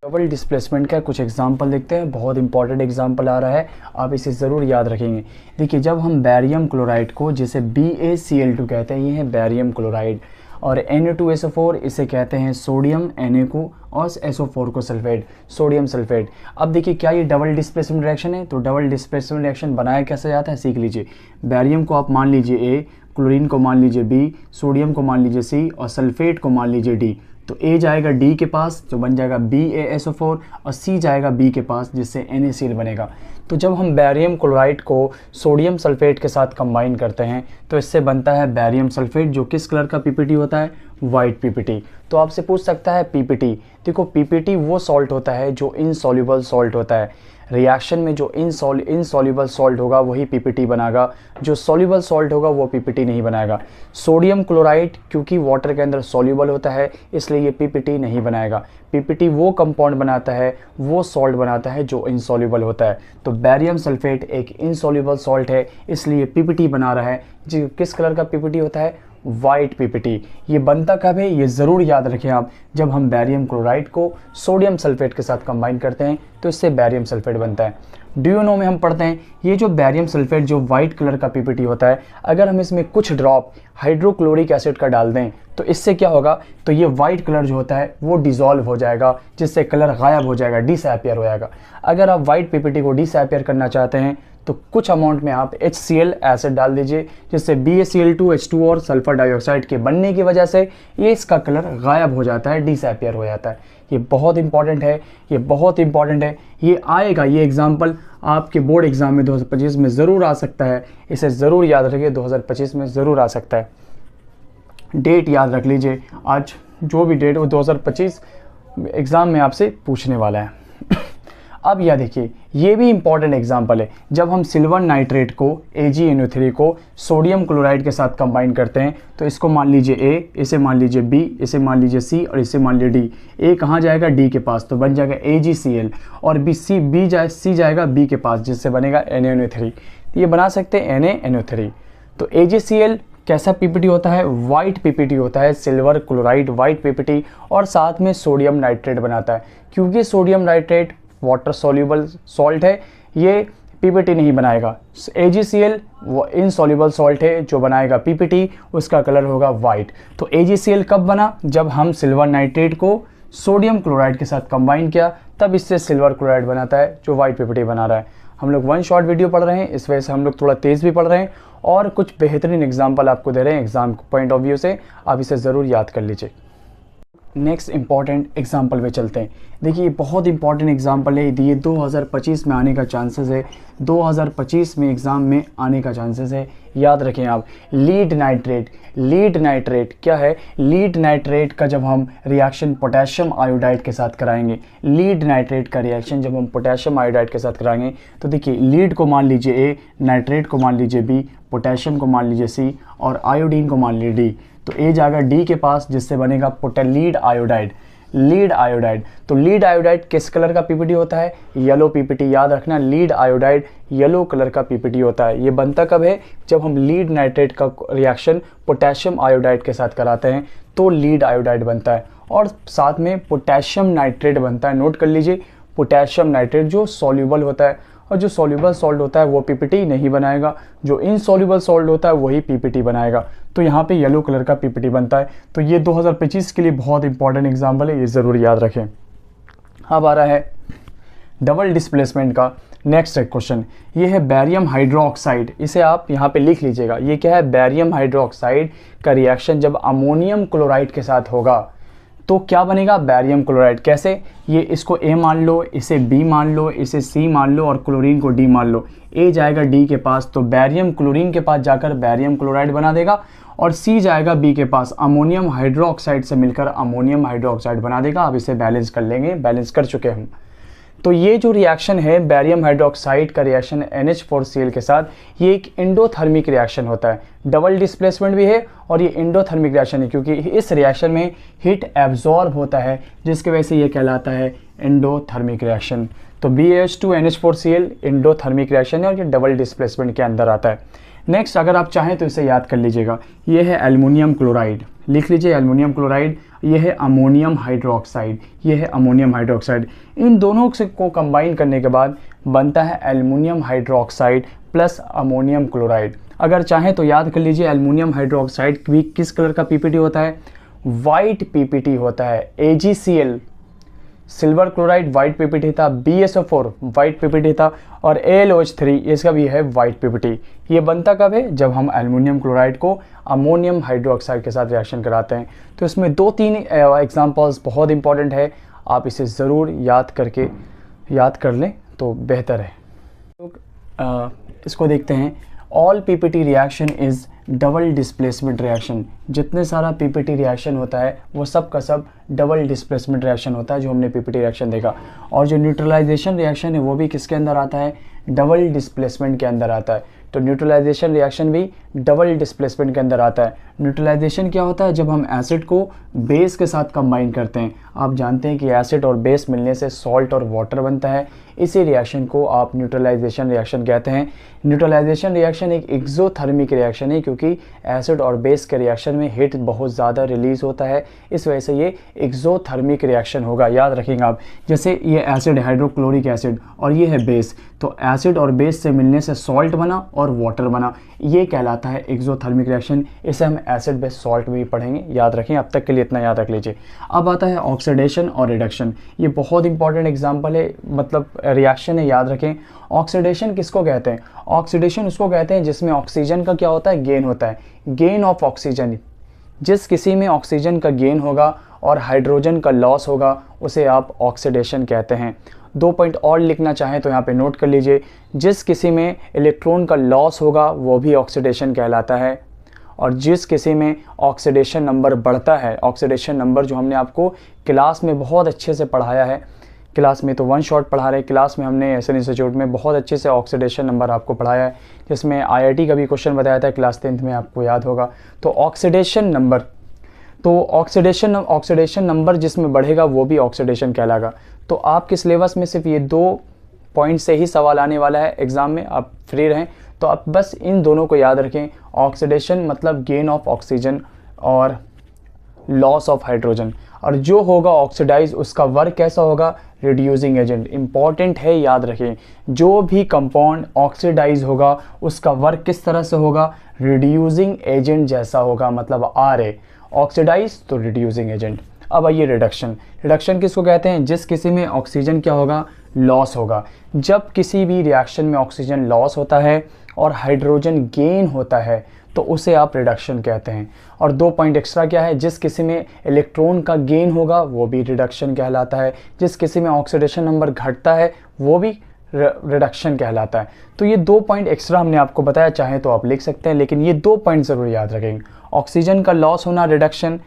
[SPEAKER 1] डबल डिस्प्लेसमेंट का कुछ एग्जांपल देखते हैं, बहुत इंपॉर्टेंट एग्जांपल आ रहा है, आप इसे ज़रूर याद रखेंगे। देखिए, जब हम बैरियम क्लोराइड को, जिसे BaCl2 कहते हैं, ये है बैरियम क्लोराइड, और Na2SO4 इसे कहते हैं सोडियम Na को, और SO4 को सल्फेट, सोडियम सल्फेट। अब देखिए, क्या ये डबल डिस्प्लेसमेंट रिएक्शन है? तो डबल डिस्प्लेसमेंट रिएक्शन बनाया कैसे जाता है, सीख लीजिए। बैरियम को आप मान लीजिए A, क्लोरीन को मान लीजिए B, सोडियम को मान लीजिए C, और सल्फेट को मान लीजिए D। तो A जाएगा D के पास, जो बन जाएगा BaSO4, और C जाएगा B के पास, जिससे NaCl बनेगा। तो जब हम बैरियम क्लोराइड को सोडियम सल्फेट के साथ कंबाइन करते हैं तो इससे बनता है बैरियम सल्फेट, जो किस कलर का PPT होता है, वाइट PPT। तो आपसे पूछ सकता है PPT, देखो PPT वो सॉल्ट होता है जो इनसॉल्युबल सॉल्ट होता है। रिएक्शन में जो इनसॉल्युबल सॉल्ट होगा वही PPT बनाएगा, जो सॉल्युबल सॉल्ट होगा वो PPT नहीं बनाएगा। सोडियम क्लोराइड क्योंकि वाटर के अंदर सॉल्युबल होता है, इसलिए ये PPT नहीं बनाएगा। PPT वो कंपाउंड बनाता है, वो सॉल्ट बनाता है जो इनसॉल्युबल होता है। तो बैरियम सल्फेट एक इनसॉल्युबल सॉल्ट है, इसलिए PPT बना रहा है। जो किस कलर का PPT होता है, वाइट PPT। ये बनता कब है, ये ज़रूर याद रखें आप, जब हम बैरियम क्लोराइड को सोडियम सल्फेट के साथ कंबाइन करते हैं तो इससे बैरियम सल्फेट बनता है। डू यू नो में हम पढ़ते हैं, ये जो बैरियम सल्फेट जो वाइट कलर का PPT होता है, अगर हम इसमें कुछ ड्रॉप हाइड्रोक्लोरिक एसिड का डाल दें तो इससे क्या होगा, तो ये वाइट कलर जो होता है वो डिज़ोल्व हो जाएगा, जिससे कलर गायब हो जाएगा, डिसअपियर हो जाएगा। अगर आप वाइट PPT को डिसअपियर करना चाहते हैं तो कुछ अमाउंट में आप HCl एसिड डाल दीजिए, जिससे BaCl2 H2 और सल्फर डाइऑक्साइड के बनने की वजह से ये इसका कलर गायब हो जाता है, डिसअपियर हो जाता है। ये बहुत इंपॉर्टेंट है, ये बहुत इंपॉर्टेंट है। ये आएगा, ये एग्जाम्पल आपके बोर्ड एग्जाम में 2025 में ज़रूर आ सकता है, इसे ज़रूर याद रखिए, 2025 में ज़रूर आ सकता है। डेट याद रख लीजिए, आज जो भी डेट वो 2025 एग्ज़ाम में आपसे पूछने वाला है। अब यह देखिए, ये भी इंपॉर्टेंट एग्जांपल है। जब हम सिल्वर नाइट्रेट को AgNO3 को सोडियम क्लोराइड के साथ कंबाइन करते हैं तो इसको मान लीजिए A, इसे मान लीजिए B, इसे मान लीजिए C और इसे मान लीजिए D। A कहाँ जाएगा, D के पास, तो बन जाएगा AgCl, और C जाएगा B के पास, जिससे बनेगा NaNO3। ये बना सकते हैं NaNO3। तो AgCl कैसा PPT होता है, वाइट PPT होता है, सिल्वर क्लोराइड वाइट PPT, और साथ में सोडियम नाइट्रेट बनाता है। क्योंकि sodium nitrate water soluble salt है, ये PPT नहीं बनाएगा। AgCl वो इनसॉल्युबल सॉल्ट है जो बनाएगा PPT, उसका कलर होगा वाइट। तो AgCl कब बना, जब हम सिल्वर नाइट्रेट को सोडियम क्लोराइड के साथ कंबाइन किया, तब इससे सिल्वर क्लोराइड बनाता है जो वाइट PPT बना रहा है। हम लोग वन शॉट वीडियो पढ़ रहे हैं, इस वजह से हम लोग थोड़ा तेज़ भी पढ़ रहे हैं, और कुछ बेहतरीन एग्जाम्पल आपको दे रहे हैं एग्जाम पॉइंट ऑफ व्यू से, आप इसे ज़रूर याद कर लीजिए। नेक्स्ट इंपॉर्टेंट एग्जाम्पल पे चलते हैं। देखिए, बहुत इंपॉर्टेंट एग्जाम्पल है, ये 2025 में आने का चांसेस है, 2025 में एग्ज़ाम में आने का चांसेस है, याद रखें आप। लीड नाइट्रेट, लीड नाइट्रेट क्या है, लीड नाइट्रेट का जब हम रिएक्शन पोटेशियम आयोडाइड के साथ कराएंगे, लीड नाइट्रेट का रिएक्शन जब हम पोटेशियम आयोडाइड के साथ कराएंगे, तो देखिए लीड को मान लीजिए A, नाइट्रेट को मान लीजिए B, पोटेशियम को मान लीजिए C, और आयोडीन को मान लीजिए D। तो A जाएगा D के पास, जिससे बनेगा लीड आयोडाइड, लीड आयोडाइड। तो लीड आयोडाइड किस कलर का PPT होता है, येलो PPT। याद रखना, लीड आयोडाइड येलो कलर का PPT होता है। ये बनता कब है, जब हम लीड नाइट्रेट का रिएक्शन पोटेशियम आयोडाइड के साथ कराते हैं तो लीड आयोडाइड बनता है, और साथ में पोटेशियम नाइट्रेट बनता है। नोट कर लीजिए, पोटेशियम नाइट्रेट जो सॉल्युबल होता है, और जो सॉल्युबल सॉल्ट होता है वो पीपीटी नहीं बनाएगा, जो इनसॉल्युबल सॉल्ट होता है वही पीपीटी बनाएगा। तो यहाँ पे येलो कलर का पीपीटी बनता है। तो ये 2025 के लिए बहुत इंपॉर्टेंट एग्जाम्पल है, ये ज़रूर याद रखें। अब आ रहा है डबल डिस्प्लेसमेंट का नेक्स्ट क्वेश्चन। ये है बैरियम हाइड्रोक्साइड, इसे आप यहाँ पे लिख लीजिएगा। ये क्या है, बैरियम हाइड्रोक्साइड का रिएक्शन जब अमोनियम क्लोराइड के साथ होगा तो क्या बनेगा, बैरियम क्लोराइड। कैसे, ये इसको A मान लो, इसे B मान लो, इसे C मान लो और क्लोरीन को D मान लो। A जाएगा D के पास तो बैरियम क्लोरीन के पास जाकर बैरियम क्लोराइड बना देगा, और C जाएगा B के पास अमोनियम हाइड्रोक्साइड से मिलकर अमोनियम हाइड्रोक्साइड बना देगा। अब इसे बैलेंस कर लेंगे, बैलेंस कर चुके हम। तो ये जो रिएक्शन है बैरियम हाइड्रोक्साइड का रिएक्शन NH4Cl के साथ, ये एक एंडोथर्मिक रिएक्शन होता है। डबल डिस्प्लेसमेंट भी है और ये एंडोथर्मिक रिएक्शन है, क्योंकि इस रिएक्शन में हीट एब्जॉर्ब होता है, जिसकी वजह से ये कहलाता है एंडोथर्मिक रिएक्शन। तो BH2 NH4Cl एंडोथर्मिक रिएक्शन है और ये डबल डिस्प्लेसमेंट के अंदर आता है। नेक्स्ट अगर आप चाहें तो इसे याद कर लीजिएगा, ये है एल्युमिनियम क्लोराइड, लिख लीजिए एल्युमिनियम क्लोराइड। ये है अमोनियम हाइड्रोक्साइड, ये है अमोनियम हाइड्रोक्साइड। इन दोनों को कंबाइन करने के बाद बनता है aluminium hydroxide plus ammonium chloride. अगर चाहें तो याद कर लीजिए एल्युमिनियम हाइड्रोक्साइड भी किस कलर का पीपीटी होता है, वाइट पीपीटी होता है। AgCl silver chloride white PPT था, BSO4 वाइट पीपीटी था, और AlOH3 इसका भी है वाइट पीपीटी। ये बनता कब है, जब हम एल्युमिनियम क्लोराइड को अमोनियम हाइड्रोक्साइड के साथ रिएक्शन कराते हैं। तो इसमें 2-3 एग्जांपल्स बहुत इंपॉर्टेंट है, आप इसे ज़रूर याद कर लें तो बेहतर है। तो इसको देखते हैं। All PPT reaction is double displacement reaction. जितने सारा पीपीटी रिएक्शन होता है वो सब का सब डबल डिस्प्लेसमेंट रिएक्शन होता है, जो हमने पीपीटी रिएक्शन देखा। और जो न्यूट्रलाइजेशन रिएक्शन है वो भी किसके अंदर आता है, डबल डिस्प्लेसमेंट के अंदर आता है। तो न्यूट्रलाइजेशन रिएक्शन भी डबल डिस्प्लेसमेंट के अंदर आता है। न्यूट्रलाइजेशन क्या होता है, जब हम एसिड को बेस के साथ कंबाइन करते हैं। आप जानते हैं कि एसिड और बेस मिलने से सॉल्ट और वाटर बनता है, इसी रिएक्शन को आप न्यूट्रलाइजेशन रिएक्शन कहते हैं। न्यूट्रलाइजेशन रिएक्शन एक एक्सोथर्मिक रिएक्शन है, क्योंकि एसिड और बेस के रिएक्शन में हीट बहुत ज़्यादा रिलीज होता है, इस वजह से ये एक्सोथर्मिक रिएक्शन होगा। याद रखेंगे आप, जैसे ये एसिड हाइड्रोक्लोरिक एसिड और ये है बेस, तो एसिड और बेस से मिलने से सॉल्ट बना और वाटर बना, ये कहलाता है एक्सोथर्मिक रिएक्शन। इसे हम एसिड बेस सॉल्ट में भी पढ़ेंगे, याद रखें। अब तक के लिए इतना याद रख लीजिए। अब आता है ऑक्सीडेशन और रिडक्शन। ये बहुत इंपॉर्टेंट एग्जांपल है, मतलब रिएक्शन है, याद रखें। ऑक्सीडेशन किसको कहते हैं, ऑक्सीडेशन उसको कहते हैं जिसमें ऑक्सीजन का क्या होता है, गेन होता है। गेन ऑफ ऑक्सीजन, जिस किसी में ऑक्सीजन का गेन होगा और हाइड्रोजन का लॉस होगा उसे आप ऑक्सीडेशन कहते हैं। 2 पॉइंट और लिखना चाहें तो यहाँ पे नोट कर लीजिए, जिस किसी में इलेक्ट्रॉन का लॉस होगा वो भी ऑक्सीडेशन कहलाता है, और जिस किसी में ऑक्सीडेशन नंबर बढ़ता है, ऑक्सीडेशन नंबर जो हमने आपको क्लास में बहुत अच्छे से पढ़ाया है, क्लास में तो वन शॉट पढ़ा रहे, क्लास में हमने एसएन इंस्टीट्यूट में बहुत अच्छे से ऑक्सीडेशन नंबर आपको पढ़ाया है, जिसमें IIT का भी क्वेश्चन बताया था क्लास 10th में, आपको याद होगा। तो ऑक्सीडेशन नंबर, तो ऑक्सीडेशन नंबर जिसमें बढ़ेगा वो भी ऑक्सीडेशन कहलाएगा। तो आपके सिलेबस में सिर्फ ये 2 पॉइंट से ही सवाल आने वाला है एग्ज़ाम में, आप फ्री रहें। तो आप बस इन दोनों को याद रखें। ऑक्सीडेशन मतलब गेन ऑफ ऑक्सीजन और लॉस ऑफ हाइड्रोजन, और जो होगा ऑक्सीडाइज उसका वर्क कैसा होगा, रिड्यूसिंग एजेंट। इंपॉर्टेंट है, याद रखें। जो भी कंपाउंड ऑक्सीडाइज होगा उसका वर्क किस तरह से होगा, रिड्यूसिंग एजेंट जैसा होगा, मतलब RA। ऑक्सीडाइज तो रिड्यूसिंग एजेंट। अब आइए रिडक्शन। रिडक्शन किसको कहते हैं, जिस किसी में ऑक्सीजन क्या होगा, लॉस होगा। जब किसी भी रिएक्शन में ऑक्सीजन लॉस होता है और हाइड्रोजन गेन होता है तो उसे आप रिडक्शन कहते हैं। और 2 पॉइंट एक्स्ट्रा क्या है, जिस किसी में इलेक्ट्रॉन का गेन होगा वो भी रिडक्शन कहलाता है, जिस किसी में ऑक्सीडेशन नंबर घटता है वो भी रिडक्शन कहलाता है। तो ये 2 पॉइंट एक्स्ट्रा हमने आपको बताया, चाहे तो आप लिख सकते हैं, लेकिन ये 2 पॉइंट ज़रूर याद रखेंगे। ऑक्सीजन का लॉस होना रिडक्शन,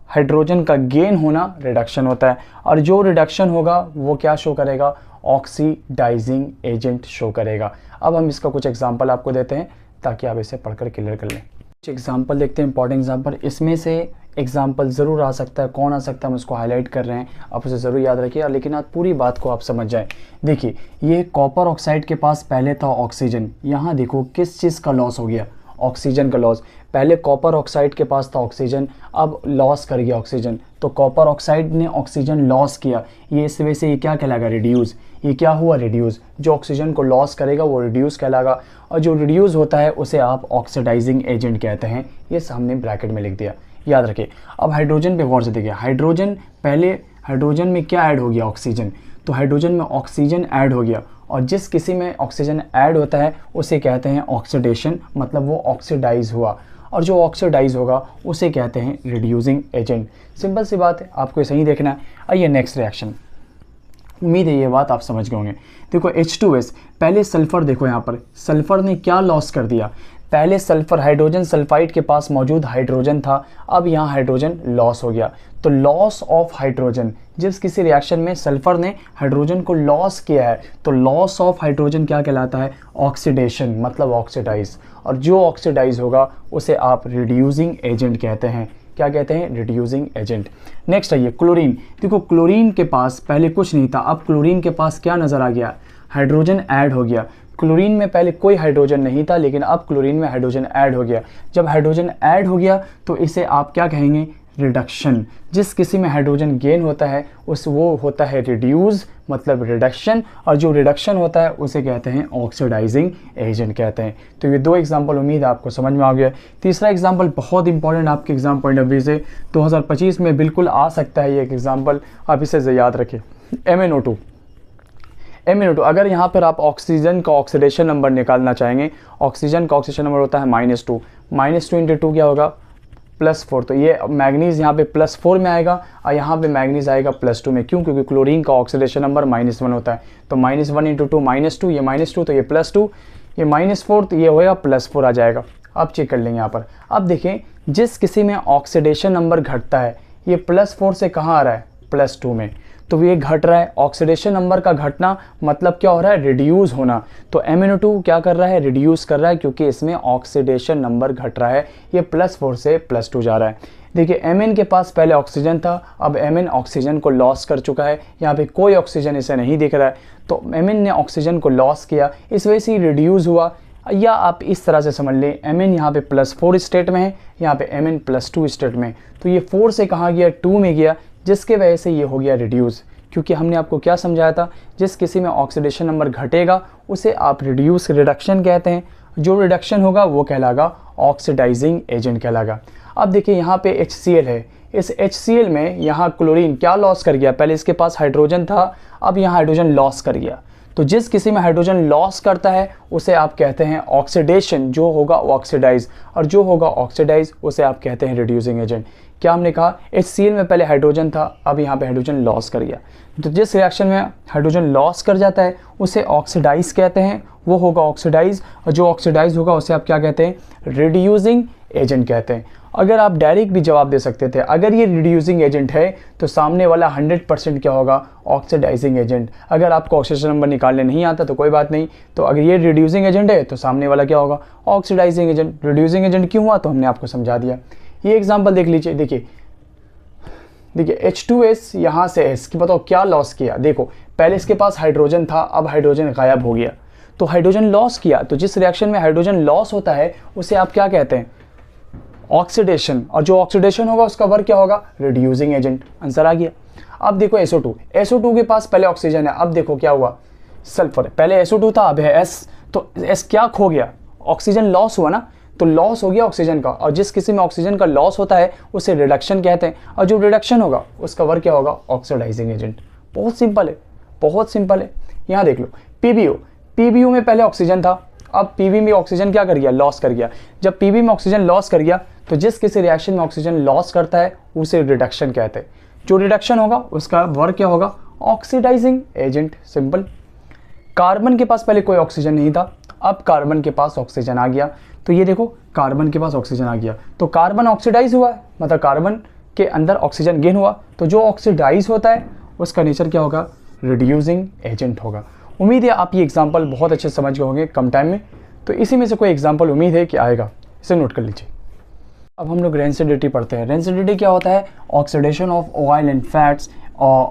[SPEAKER 1] हाइड्रोजन का गेन होना रिडक्शन होता है, और जो रिडक्शन होगा वो क्या शो करेगा, ऑक्सीडाइजिंग एजेंट शो करेगा। अब हम इसका कुछ एग्जांपल आपको देते हैं ताकि आप इसे पढ़कर क्लियर कर लें। कुछ एग्जांपल देखते हैं, इंपॉर्टेंट एग्जांपल। इसमें से एग्जांपल ज़रूर आ सकता है, कौन आ सकता है हम उसको हाईलाइट कर रहे हैं, आप उसे ज़रूर याद रखिए, लेकिन आप पूरी बात को आप समझ जाएं। देखिए, ये कॉपर ऑक्साइड के पास पहले था ऑक्सीजन, यहाँ देखो किस चीज़ का लॉस हो गया, ऑक्सीजन का लॉस। पहले कॉपर ऑक्साइड के पास था ऑक्सीजन, अब लॉस कर गया ऑक्सीजन, तो कॉपर ऑक्साइड ने ऑक्सीजन लॉस किया, ये इस वजह से ये क्या कहलाएगा, रिड्यूस। ये क्या हुआ, रिड्यूस। जो ऑक्सीजन को लॉस करेगा वो रिड्यूस कहलाएगा, और जो रिड्यूस होता है उसे आप ऑक्सीडाइजिंग एजेंट कहते हैं। ये सामने ब्रैकेट में लिख दिया, याद रखिए। अब हाइड्रोजन पे गौर से देखिए, हाइड्रोजन पहले हाइड्रोजन में क्या ऐड हो गया, ऑक्सीजन। तो हाइड्रोजन में ऑक्सीजन ऐड हो गया, और जिस किसी में ऑक्सीजन ऐड होता है उसे कहते हैं ऑक्सीडेशन, मतलब वो ऑक्सीडाइज हुआ, और जो ऑक्सीडाइज होगा उसे कहते हैं रिड्यूसिंग एजेंट। सिंपल सी बात है, आपको सही देखना है। आइए नेक्स्ट रिएक्शन, उम्मीद है ये बात आप समझ गए होंगे। देखो H2S, पहले सल्फर, देखो यहाँ पर सल्फर ने क्या लॉस कर दिया, पहले सल्फर हाइड्रोजन सल्फाइड के पास मौजूद हाइड्रोजन था, अब यहाँ हाइड्रोजन लॉस हो गया। तो लॉस ऑफ हाइड्रोजन, जिस किसी रिएक्शन में सल्फर ने हाइड्रोजन को लॉस किया है तो लॉस ऑफ हाइड्रोजन क्या कहलाता है, ऑक्सीडेशन, मतलब ऑक्सीडाइज, और जो ऑक्सीडाइज होगा उसे आप रिड्यूसिंग एजेंट कहते हैं। क्या कहते हैं, रिड्यूसिंग एजेंट। नेक्स्ट आइए क्लोरीन। देखो क्लोरीन के पास पहले कुछ नहीं था, अब क्लोरीन के पास क्या नज़र आ गया, हाइड्रोजन ऐड हो गया। क्लोरीन में पहले कोई हाइड्रोजन नहीं था, लेकिन अब क्लोरीन में हाइड्रोजन ऐड हो गया। जब हाइड्रोजन ऐड हो गया तो इसे आप क्या कहेंगे, रिडक्शन। जिस किसी में हाइड्रोजन गेन होता है उस वो होता है रिड्यूस, मतलब रिडक्शन, और जो रिडक्शन होता है उसे कहते हैं ऑक्सीडाइजिंग एजेंट कहते हैं। तो ये दो एग्जांपल उम्मीद है आपको समझ में आ गया। तीसरा एग्जांपल बहुत इंपॉर्टेंट आपके एग्जाम पॉइंट ऑफ व्यू से 2025 में बिल्कुल आ सकता है ये एक एग्जाम्पल, आप इसे याद रखें। MnO2, अगर यहाँ पर आप ऑक्सीजन का ऑक्सीडेशन नंबर निकालना चाहेंगे, ऑक्सीजन का ऑक्सीडेशन नंबर होता है -2, -2 इंटू 2 क्या होगा, +4। तो ये मैग्नीज यहाँ पे +4 में आएगा, और यहाँ पे मैग्नीज आएगा +2 में। क्यों, क्योंकि क्लोरीन का ऑक्सीडेशन नंबर -1 होता है। तो -1 इंटू 2 -2, ये -2 तो ये +2, ये -4 तो ये होगा +4 आ जाएगा। अब चेक कर लेंगे यहाँ पर। अब देखें, जिस किसी में ऑक्सीडेशन नंबर घटता है, ये +4 से कहाँ आ रहा है, +2 में, तो ये घट रहा है। ऑक्सीडेशन नंबर का घटना मतलब क्या हो रहा है, रिड्यूस होना। तो MnO2 क्या कर रहा है, रिड्यूस कर रहा है, क्योंकि इसमें ऑक्सीडेशन नंबर घट रहा है। ये +4 से +2 जा रहा है। देखिए Mn के पास पहले ऑक्सीजन था, अब Mn ऑक्सीजन को लॉस कर चुका है। यहाँ पे कोई ऑक्सीजन इसे नहीं दिख रहा है, तो Mn ने ऑक्सीजन को लॉस किया, इस वजह से रिड्यूस हुआ। या आप इस तरह से समझ लें, Mn यहाँ पे +4 स्टेट में है, यहाँ पे Mn +2 स्टेट में। तो ये 4 से कहाँ गया, 2 में गया, जिसके वजह से ये हो गया रिड्यूस। क्योंकि हमने आपको क्या समझाया था, जिस किसी में ऑक्सीडेशन नंबर घटेगा उसे आप रिडक्शन कहते हैं। जो रिडक्शन होगा वो कहलाएगा ऑक्सीडाइजिंग एजेंट कहलाएगा। अब देखिए यहाँ पे HCl है, इस HCl में यहाँ क्लोरीन क्या लॉस कर गया, पहले इसके पास हाइड्रोजन था, अब यहाँ हाइड्रोजन लॉस कर गया। तो जिस किसी में हाइड्रोजन लॉस करता है उसे आप कहते हैं ऑक्सीडेशन, जो होगा ऑक्सीडाइज, और जो होगा ऑक्सीडाइज उसे आप कहते हैं रिड्यूसिंग एजेंट। क्या हमने कहा, HCl में पहले हाइड्रोजन था, अब यहाँ पे हाइड्रोजन लॉस कर गया। तो जिस रिएक्शन में हाइड्रोजन लॉस कर जाता है उसे ऑक्सीडाइज कहते हैं, वो होगा ऑक्सीडाइज, और जो ऑक्सीडाइज होगा उसे आप क्या कहते हैं, रिड्यूसिंग एजेंट कहते हैं। अगर आप डायरेक्ट भी जवाब दे सकते थे, अगर ये रिड्यूसिंग एजेंट है तो सामने वाला 100% क्या होगा, ऑक्सीडाइजिंग एजेंट। अगर आपको ऑक्सीडेशन नंबर निकालने नहीं आता तो कोई बात नहीं, तो अगर ये रिड्यूसिंग एजेंट है तो सामने वाला क्या होगा, ऑक्सीडाइजिंग एजेंट। रिड्यूसिंग एजेंट क्यों हुआ, तो हमने आपको समझा दिया। ये एग्जाम्पल देख लीजिए, देखिए H2S यहाँ से S की बताओ क्या लॉस किया। देखो पहले इसके पास हाइड्रोजन था, अब हाइड्रोजन गायब हो गया, तो हाइड्रोजन लॉस किया। तो जिस रिएक्शन में हाइड्रोजन लॉस होता है उसे आप क्या कहते हैं, ऑक्सीडेशन, और जो ऑक्सीडेशन होगा उसका वर्क क्या होगा, रिड्यूसिंग एजेंट। आंसर आ गया। अब देखो SO2 के पास पहले ऑक्सीजन है, अब देखो क्या हुआ, सल्फर। पहले SO2 था, अब है S, तो S क्या खो गया, ऑक्सीजन लॉस हुआ ना, तो लॉस हो गया ऑक्सीजन का, और जिस किसी में ऑक्सीजन का लॉस होता है उसे रिडक्शन कहते हैं, और जो रिडक्शन होगा उसका वर्क क्या होगा, ऑक्सीडाइजिंग एजेंट। बहुत सिंपल है, बहुत सिंपल है। यहाँ देख लो PbO में पहले ऑक्सीजन था, अब PB में ऑक्सीजन क्या कर गया, लॉस कर गया। जब PB में ऑक्सीजन लॉस कर गया तो जिस किसी रिएक्शन में ऑक्सीजन लॉस करता है उसे रिडक्शन कहते हैं। जो रिडक्शन होगा उसका वर्क क्या होगा, ऑक्सीडाइजिंग एजेंट। सिंपल। कार्बन के पास पहले कोई ऑक्सीजन नहीं था, अब कार्बन के पास ऑक्सीजन आ गया, तो ये देखो कार्बन के पास ऑक्सीजन आ गया, तो कार्बन ऑक्सीडाइज हुआ है, मतलब कार्बन के अंदर ऑक्सीजन गेन हुआ। तो जो ऑक्सीडाइज होता है उसका नेचर क्या होगा, रिड्यूसिंग एजेंट होगा। उम्मीद है आप ये एग्जाम्पल बहुत अच्छे समझ गए होंगे कम टाइम में, तो इसी में से कोई एग्जाम्पल उम्मीद है कि आएगा, इसे नोट कर लीजिए। अब हम लोग रेंसिडिटी पढ़ते हैं। रेंसिडिटी क्या होता है, oxidation of oil and fats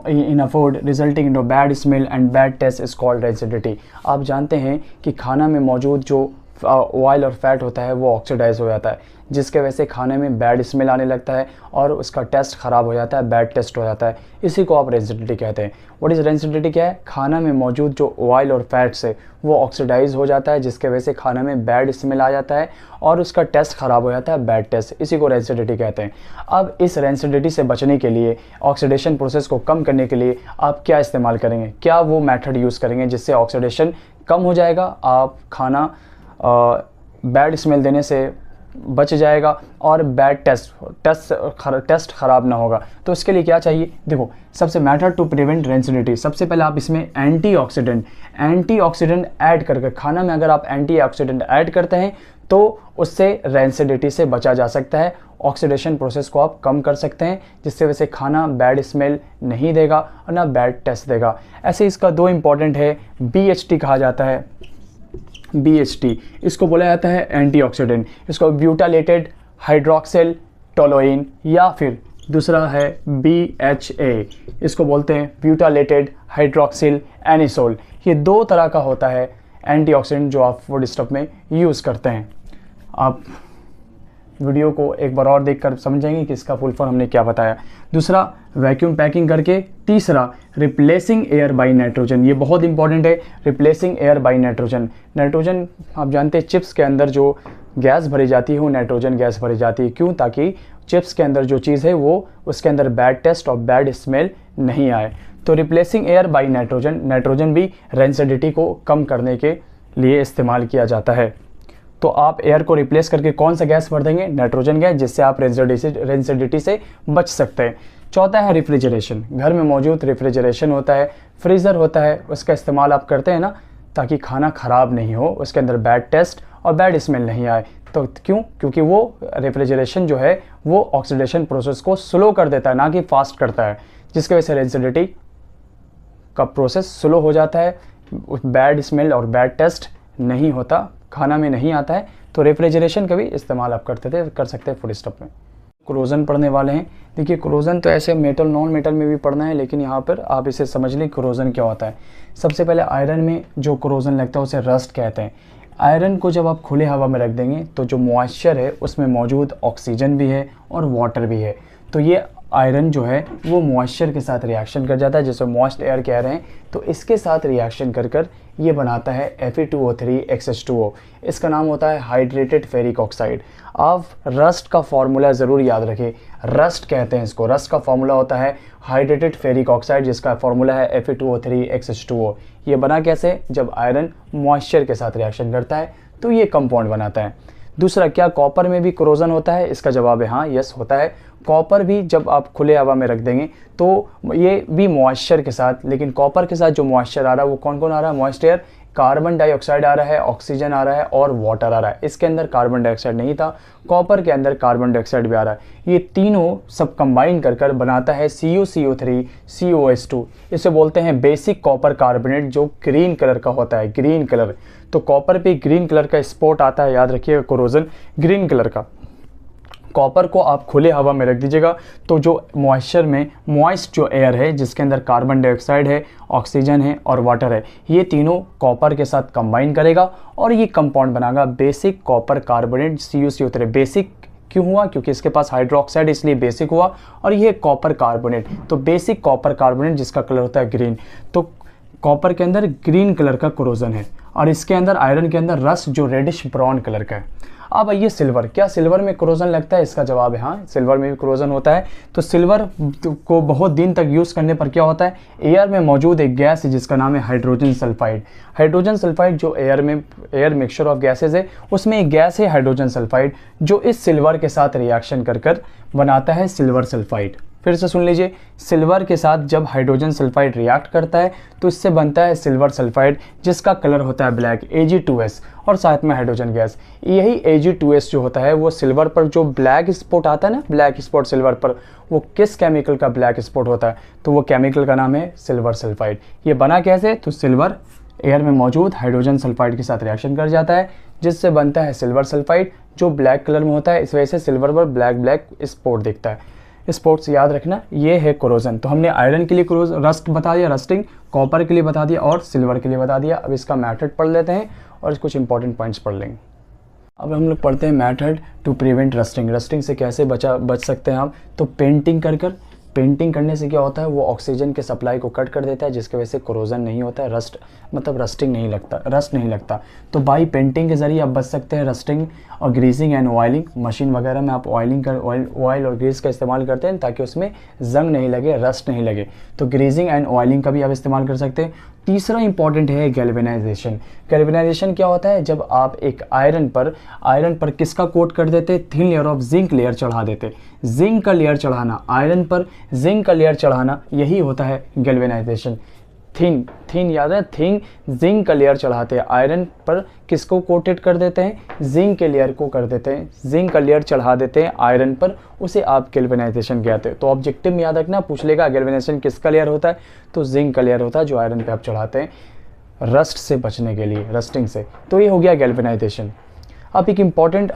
[SPEAKER 1] in a food resulting in bad smell and bad taste is called rancidity. आप जानते हैं कि खाना में मौजूद जो ऑयल और फैट होता है वो ऑक्सीडाइज हो जाता है, जिसके वजह से खाने में बैड स्मेल आने लगता है और उसका टेस्ट ख़राब हो जाता है, बैड टेस्ट हो जाता है। इसी को आप रेंसिडिटी कहते हैं। What is rancidity? क्या है? खाना में मौजूद जो ऑयल और फैट्स है वो ऑक्सीडाइज हो जाता है, जिसके वजह से खाने में बैड स्मेल आ जाता है और उसका टेस्ट ख़राब हो जाता है, बैड टेस्ट। इसी को रेंसिडिटी कहते हैं। अब इस रेंसिडिटी से बचने के लिए, ऑक्सीडेशन प्रोसेस को कम करने के लिए आप क्या इस्तेमाल करेंगे? क्या वो मेथड यूज़ करेंगे जिससे ऑक्सीडेशन कम हो जाएगा, आप खाना बैड स्मेल देने से बच जाएगा और बैड टेस्ट ख़राब ना होगा? तो इसके लिए क्या चाहिए? देखो, सबसे मेथड टू प्रिवेंट रेंसिडिटी, सबसे पहले आप इसमें एंटीऑक्सीडेंट ऐड करके, खाना में अगर आप एंटीऑक्सीडेंट ऐड करते हैं तो उससे रेंसिडिटी से बचा जा सकता है। ऑक्सीडेशन प्रोसेस को आप कम कर सकते हैं, जिससे वैसे खाना बैड स्मेल नहीं देगा और ना बैड टेस्ट देगा। ऐसे इसका दो इंपॉर्टेंट है, BHT कहा जाता है। BHT इसको बोला जाता है एंटीऑक्सीडेंट, इसको ब्यूटालेटेड हाइड्रोक्सिल टोलुइन, या फिर दूसरा है BHA, इसको बोलते हैं ब्यूटालेटेड हाइड्रोक्सिल एनिसोल। ये दो तरह का होता है एंटीऑक्सीडेंट जो आप फूड स्टफ में यूज़ करते हैं। आप वीडियो को एक बार और देखकर समझेंगे कि इसका फुल फॉर्म हमने क्या बताया। दूसरा, वैक्यूम पैकिंग करके। तीसरा, रिप्लेसिंग एयर बाय नाइट्रोजन, ये बहुत इंपॉर्टेंट है, replacing air by nitrogen. Nitrogen आप जानते हैं चिप्स के अंदर जो गैस भरी जाती है वो नाइट्रोजन गैस भरी जाती है। क्यों? ताकि चिप्स के अंदर जो चीज़ है वो उसके अंदर बैड टेस्ट और बैड स्मेल नहीं आए। तो replacing air by nitrogen, nitrogen भी रेंसिडिटी को कम करने के लिए इस्तेमाल किया जाता है। तो आप एयर को रिप्लेस करके कौन सा गैस भर देंगे? नाइट्रोजन गैस, जिससे आप रेंसिडिटी से बच सकते हैं। चौथा है रेफ्रिजरेशन। घर में मौजूद रेफ्रिजरेशन होता है, फ्रीज़र होता है, उसका इस्तेमाल आप करते हैं ना, ताकि खाना ख़राब नहीं हो, उसके अंदर बैड टेस्ट और बैड स्मेल नहीं आए। तो क्यों? क्योंकि वो रेफ्रिजरेशन जो है वो ऑक्सीडेशन प्रोसेस को स्लो कर देता है, ना कि फास्ट करता है, जिसकी वजह से रेंसिडिटी का प्रोसेस स्लो हो जाता है, बैड स्मेल और बैड टेस्ट नहीं होता, खाना में नहीं आता है। तो रेफ्रिजरेशन का भी इस्तेमाल आप कर सकते हैं फूड स्टफ में। क्रोजन पढ़ने वाले हैं। देखिए, क्रोजन तो ऐसे मेटल नॉन मेटल में भी पढ़ना है, लेकिन यहाँ पर आप इसे समझ लें क्रोजन क्या होता है। सबसे पहले आयरन में जो क्रोजन लगता है उसे रस्ट कहते हैं। आयरन को जब आप खुले हवा में रख देंगे तो जो मॉइस्चर है उसमें मौजूद ऑक्सीजन भी है और वाटर भी है, तो ये आयरन जो है वो मॉइस्चर के साथ रिएक्शन कर जाता है, जैसे मॉइस्ट एयर कह रहे हैं, तो इसके साथ रिएक्शन कर ये बनाता है Fe2O3XH2O। इसका नाम होता है हाइड्रेटेड फेरिक ऑक्साइड। आप रस्ट का फॉर्मूला ज़रूर याद रखें, रस्ट कहते हैं इसको। रस्ट का फॉर्मूला होता है हाइड्रेटेड फेरिक ऑक्साइड, जिसका फॉर्मूला है Fe2O3XH2O। ये बना कैसे? जब आयरन मॉइस्चर के साथ रिएक्शन करता है तो ये कंपाउंड बनाता है। दूसरा, क्या कॉपर में भी क्रोजन होता है? इसका जवाब है हाँ, यस होता है। कॉपर भी जब आप खुले हवा में रख देंगे तो ये भी मॉइस्चर के साथ, लेकिन कॉपर के साथ जो मॉइस्चर आ रहा है वो कौन कौन आ रहा है? मॉइस्ट एयर, कार्बन डाइऑक्साइड आ रहा है, ऑक्सीजन आ रहा है और वाटर आ रहा है। इसके अंदर कार्बन डाइऑक्साइड नहीं था, कॉपर के अंदर कार्बन डाइऑक्साइड भी आ रहा है। ये तीनों सब कंबाइन कर बनाता है CuCO3 COS2। इसे बोलते हैं बेसिक कॉपर कार्बोनेट, जो ग्रीन कलर का होता है, ग्रीन कलर। तो कॉपर पे ग्रीन कलर का स्पॉट आता है, याद रखिएगा, क्रोजन ग्रीन कलर का। कॉपर को आप खुले हवा में रख दीजिएगा तो जो मॉइस्चर में मॉइस्ट जो एयर है, जिसके अंदर कार्बन डाइऑक्साइड है, ऑक्सीजन है और वाटर है, ये तीनों कॉपर के साथ कंबाइन करेगा और ये कंपाउंड बनाएगा basic copper carbonate CuCO3। Basic क्यों हुआ? क्योंकि इसके पास हाइड्रोक्साइड, इसलिए बेसिक हुआ, और ये कॉपर कार्बोनेट, तो बेसिक कॉपर कार्बोनेट जिसका कलर होता है ग्रीन। तो कॉपर के अंदर ग्रीन कलर का क्रोजन है और इसके अंदर आयरन के अंदर रस्ट जो रेडिश ब्राउन कलर का है। अब आइए सिल्वर, क्या सिल्वर में क्रोजन लगता है? इसका जवाब है हाँ, सिल्वर में भी क्रोजन होता है। तो सिल्वर को बहुत दिन तक यूज़ करने पर क्या होता है? एयर में मौजूद एक गैस है जिसका नाम है हाइड्रोजन सल्फाइड। हाइड्रोजन सल्फाइड जो एयर मिक्सचर ऑफ गैसेज है, उसमें एक गैस है हाइड्रोजन सल्फाइड, जो इस सिल्वर के साथ रिएक्शन कर बनाता है सिल्वर सल्फाइड। फिर से सुन लीजिए, सिल्वर के साथ जब हाइड्रोजन सल्फाइड रिएक्ट करता है तो इससे बनता है सिल्वर सल्फाइड, जिसका कलर होता है ब्लैक, Ag2S, और साथ में हाइड्रोजन गैस। यही Ag2S जो होता है वो सिल्वर पर जो ब्लैक स्पॉट आता है ना, ब्लैक स्पॉट सिल्वर पर, वो किस केमिकल का ब्लैक स्पॉट होता है? तो वो केमिकल का नाम है सिल्वर सल्फाइड। ये बना कैसे? तो सिल्वर एयर में मौजूद हाइड्रोजन सल्फाइड के साथ रिएक्शन कर जाता है, जिससे बनता है सिल्वर सल्फाइड, जो ब्लैक कलर में होता है। इस वजह से सिल्वर पर ब्लैक स्पॉट दिखता है। स्पॉट्स याद रखना, ये है क्रोजन। तो हमने आयरन के लिए रस्ट बता दिया, रस्टिंग, कॉपर के लिए बता दिया और सिल्वर के लिए बता दिया। अब इसका मेथड पढ़ लेते हैं और कुछ इंपॉर्टेंट पॉइंट्स पढ़ लेंगे। अब हम लोग पढ़ते हैं method to prevent rusting. Rusting से कैसे बच सकते हैं आप? तो पेंटिंग करने से क्या होता है, वो ऑक्सीजन के सप्लाई को कट कर देता है, जिसकी वजह से कोरोजन नहीं होता है, रस्ट नहीं लगता। तो बाई पेंटिंग के ज़रिए आप बच सकते हैं रस्टिंग। और ग्रीसिंग एंड ऑयलिंग, मशीन वगैरह में आप ऑयल और ग्रीस का इस्तेमाल करते हैं ताकि उसमें जंग नहीं लगे, रस्ट नहीं लगे। तो ग्रीसिंग एंड ऑयलिंग का भी आप इस्तेमाल कर सकते हैं। तीसरा इंपॉर्टेंट है गैल्वेनाइजेशन। गैल्वेनाइजेशन क्या होता है? जब आप एक आयरन पर किसका कोट कर देते? Thin layer of zinc layer चढ़ा देते। जिंक का लेयर चढ़ाना, आयरन पर जिंक का लेयर चढ़ाना, यही होता है गैल्वेनाइजेशन। थिन याद है, थिन जिंक का लेयर चढ़ाते हैं आयरन पर, किसको कोटेड कर देते हैं? जिंक के लेयर को कर देते हैं, जिंक का लेयर चढ़ा देते हैं आयरन पर, उसे आप गैल्वेनाइजेशन कहते हैं। तो ऑब्जेक्टिव में याद रखना, पूछ लेगा गैल्वेनाइजेशन किसका लेयर होता है? तो जिंक का लेयर होता है जो आयरन पे आप चढ़ाते हैं रस्ट से बचने के लिए, रस्टिंग से। तो ये हो गया गैल्वेनाइजेशन। अब एक इम्पॉर्टेंट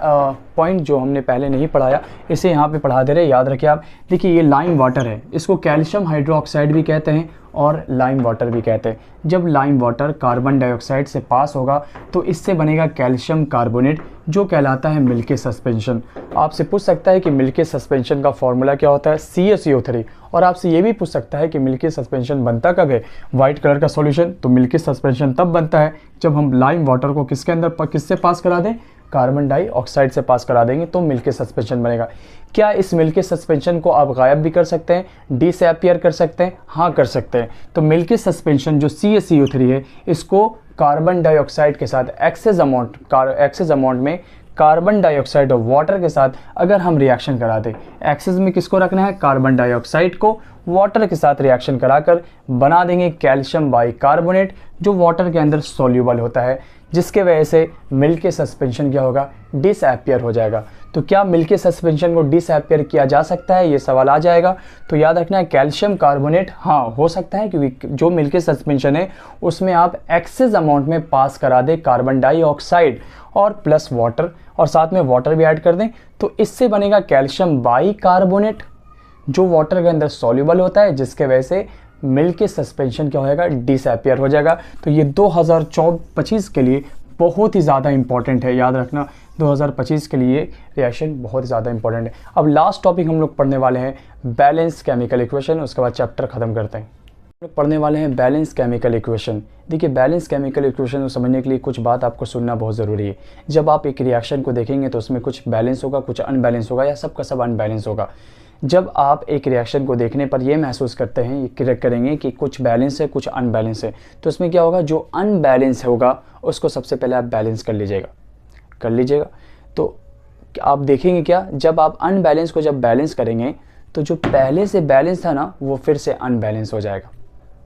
[SPEAKER 1] पॉइंट जो हमने पहले नहीं पढ़ाया, इसे यहाँ पे पढ़ा दे रहे, याद रखिए आप। देखिए ये लाइम वाटर है, इसको कैल्शियम हाइड्रोक्साइड भी कहते हैं और लाइम वाटर भी कहते हैं। जब लाइम वाटर कार्बन डाइऑक्साइड से पास होगा तो इससे बनेगा कैल्शियम कार्बोनेट, जो कहलाता है मिल्की सस्पेंशन। आपसे पूछ सकता है कि मिल्की सस्पेंशन का फॉर्मूला क्या होता है? CaCO3। और आपसे ये भी पूछ सकता है कि मिल्की सस्पेंशन बनता कब है? वाइट कलर का सॉल्यूशन। तो मिल्की सस्पेंशन तब बनता है जब हम लाइम वाटर को किससे पास करा दें? कार्बन डाइऑक्साइड से पास करा देंगे तो मिल्की सस्पेंशन बनेगा। क्या इस मिल्की सस्पेंशन को आप गायब भी कर सकते हैं, डिसअपियर कर सकते हैं? हाँ, कर सकते हैं। तो मिल्की सस्पेंशन जो CaCO3 है, इसको कार्बन डाइऑक्साइड के साथ एक्सेस अमाउंट में कार्बन डाइऑक्साइड और वाटर के साथ अगर हम रिएक्शन करा दें, एक्सेस में किसको रखना है? कार्बन डाइऑक्साइड को वाटर के साथ रिएक्शन कराकर बना देंगे कैल्शियम बाइकार्बोनेट, जो वाटर के अंदर सॉल्यूबल होता है, जिसके वजह से मिल्की सस्पेंशन क्या होगा? डिसअपियर हो जाएगा। तो क्या मिल्की सस्पेंशन को डिसअपियर किया जा सकता है? ये सवाल आ जाएगा। तो याद रखना है कैल्शियम कार्बोनेट हाँ हो सकता है, क्योंकि जो मिल्की सस्पेंशन है उसमें आप एक्सेस अमाउंट में पास करा दें कार्बन डाइऑक्साइड और प्लस वाटर, और साथ में वाटर भी ऐड कर दें, तो इससे बनेगा कैल्शियम बाइकार्बोनेट, जो वाटर के अंदर सॉल्यूबल होता है, जिसके वजह से मिल्की सस्पेंशन क्या होएगा? डिसअपियर हो जाएगा। तो ये 2025 के लिए बहुत ही ज़्यादा इंपॉर्टेंट है, याद रखना 2025 के लिए रिएक्शन बहुत ज़्यादा इंपॉर्टेंट है। अब लास्ट टॉपिक हम लोग पढ़ने वाले हैं बैलेंस केमिकल इक्वेशन, उसके बाद चैप्टर खत्म करते हैं। हम लोग पढ़ने वाले हैं बैलेंस केमिकल इक्वेशन। देखिए बैलेंस केमिकल इक्वेशन को समझने के लिए कुछ बात आपको सुनना बहुत ज़रूरी है। जब आप एक रिएक्शन को देखेंगे तो उसमें कुछ बैलेंस होगा, कुछ अनबैलेंस होगा, या सब का सब अनबैलेंस होगा। जब आप एक रिएक्शन को देखने पर ये महसूस करते हैं, ये करेंगे कि कुछ बैलेंस है, कुछ अनबैलेंस है, तो इसमें क्या होगा? जो अनबैलेंस होगा उसको सबसे पहले आप बैलेंस कर लीजिएगा। तो आप देखेंगे क्या, जब आप अनबैलेंस को जब बैलेंस करेंगे तो जो पहले से बैलेंस था ना, वो फिर से अनबैलेंस हो जाएगा।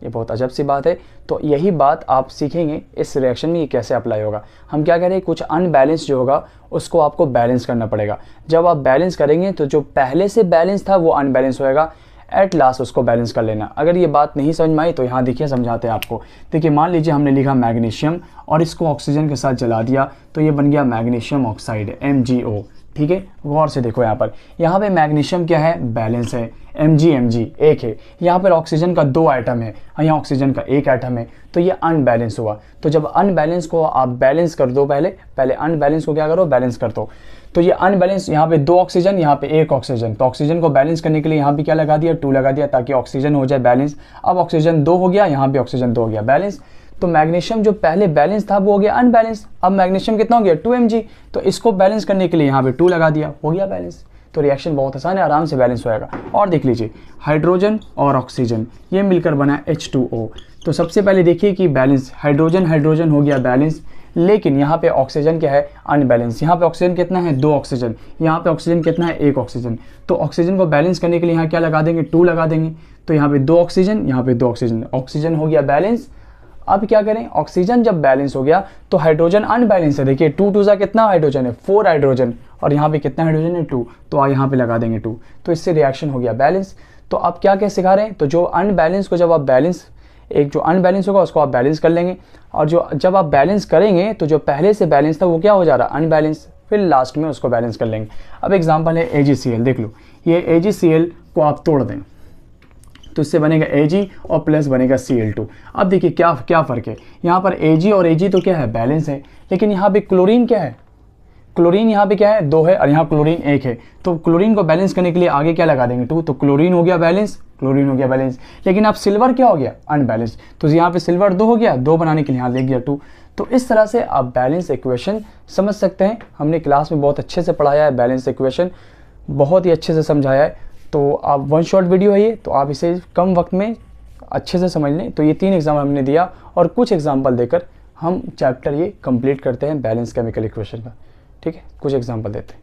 [SPEAKER 1] ये बहुत अजब सी बात है। तो यही बात आप सीखेंगे इस रिएक्शन में, ये कैसे अप्लाई होगा। हम क्या करें, कुछ अनबैलेंस जो होगा उसको आपको बैलेंस करना पड़ेगा। जब आप बैलेंस करेंगे तो जो पहले से बैलेंस था वो अनबैलेंस होएगा, एट लास्ट उसको बैलेंस कर लेना। अगर ये बात नहीं समझ में आई तो यहाँ देखिए समझाते हैं आपको। देखिए मान लीजिए हमने लिखा मैग्नीशियम और इसको ऑक्सीजन के साथ जला दिया तो ये बन गया मैग्नीशियम ऑक्साइड, MgO। ठीक है, गौर से देखो यहाँ पे मैग्नीशियम क्या है? बैलेंस है, Mg एक है। यहाँ पर ऑक्सीजन का 2 आइटम है, यहाँ ऑक्सीजन का 1 आइटम है, तो ये अनबैलेंस हुआ। तो जब अनबैलेंस को आप बैलेंस कर दो, पहले अनबैलेंस को क्या करो? बैलेंस कर दो। तो ये अनबैलेंस, यहाँ पे 2 ऑक्सीजन, यहाँ पे 1 ऑक्सीजन, तो ऑक्सीजन को बैलेंस करने के लिए यहाँ पे क्या लगा दिया? 2 लगा दिया, ताकि ऑक्सीजन हो जाए बैलेंस। अब ऑक्सीजन 2 हो गया, यहाँ पे ऑक्सीजन 2 हो गया बैलेंस। तो मैग्नीशियम जो पहले बैलेंस था वो हो गया अनबैलेंस। अब मैग्नीशियम कितना हो गया? 2 Mg, तो इसको बैलेंस करने के लिए यहाँ पे 2 लगा दिया, हो गया बैलेंस। तो रिएक्शन बहुत आसान है, आराम से बैलेंस होएगा। और देख लीजिए हाइड्रोजन और ऑक्सीजन ये मिलकर बना H2O। तो सबसे पहले देखिए कि बैलेंस, हाइड्रोजन हो गया बैलेंस, लेकिन यहाँ पे ऑक्सीजन क्या है? अनबैलेंस। यहाँ पे ऑक्सीजन कितना है? 2 ऑक्सीजन, यहाँ पे ऑक्सीजन कितना है? 1 ऑक्सीजन। तो ऑक्सीजन को बैलेंस करने के लिए यहाँ क्या लगा देंगे? 2 लगा देंगे। तो यहाँ पे 2 ऑक्सीजन, यहाँ पे 2 ऑक्सीजन, ऑक्सीजन हो गया बैलेंस। अब क्या करें, ऑक्सीजन जब बैलेंस हो गया तो हाइड्रोजन अनबैलेंस है। देखिए 2 2 कितना हाइड्रोजन है? 4 हाइड्रोजन, और यहाँ पे कितना हाइड्रोजन है? 2, तो यहाँ पे लगा देंगे 2, तो इससे रिएक्शन हो गया बैलेंस। तो अब क्या क्या सिखा रहे हैं, तो जो अनबैलेंस को जब आप बैलेंस, एक जो अनबैलेंस होगा उसको आप बैलेंस कर लेंगे, और जो जब आप बैलेंस करेंगे तो जो पहले से बैलेंस था वो क्या हो जा रहा? अनबैलेंस, फिर लास्ट में उसको बैलेंस कर लेंगे। अब एग्जाम्पल है AgCl, देख लो ये AgCl को आप तोड़ दें तो इससे बनेगा Ag और प्लस बनेगा Cl2। अब देखिए क्या फ़र्क है, यहाँ पर Ag और Ag तो क्या है? बैलेंस है, लेकिन यहाँ पे क्लोरीन क्या है? क्लोरीन यहाँ पे क्या है 2 है और यहाँ क्लोरीन 1 है, तो क्लोरीन को बैलेंस करने के लिए आगे क्या लगा देंगे 2, तो क्लोरीन हो गया बैलेंस, क्लोरीन हो गया बैलेंस। लेकिन अब सिल्वर क्या हो गया अनबैलेंस, तो यहाँ पे सिल्वर 2 हो गया, 2 बनाने के लिए यहाँ लिख गया 2। तो इस तरह से आप बैलेंस इक्वेशन समझ सकते हैं। हमने क्लास में बहुत अच्छे से पढ़ाया है, बैलेंस इक्वेशन बहुत ही अच्छे से समझाया है। तो आप 1 शॉर्ट वीडियो है ये, तो आप इसे कम वक्त में अच्छे से समझ लें। तो ये 3 एग्जाम हमने दिया और कुछ एग्जाम्पल देकर हम चैप्टर ये कंप्लीट करते हैं बैलेंस केमिकल इक्वेशन का। ठीक है, कुछ एग्जांपल देते हैं।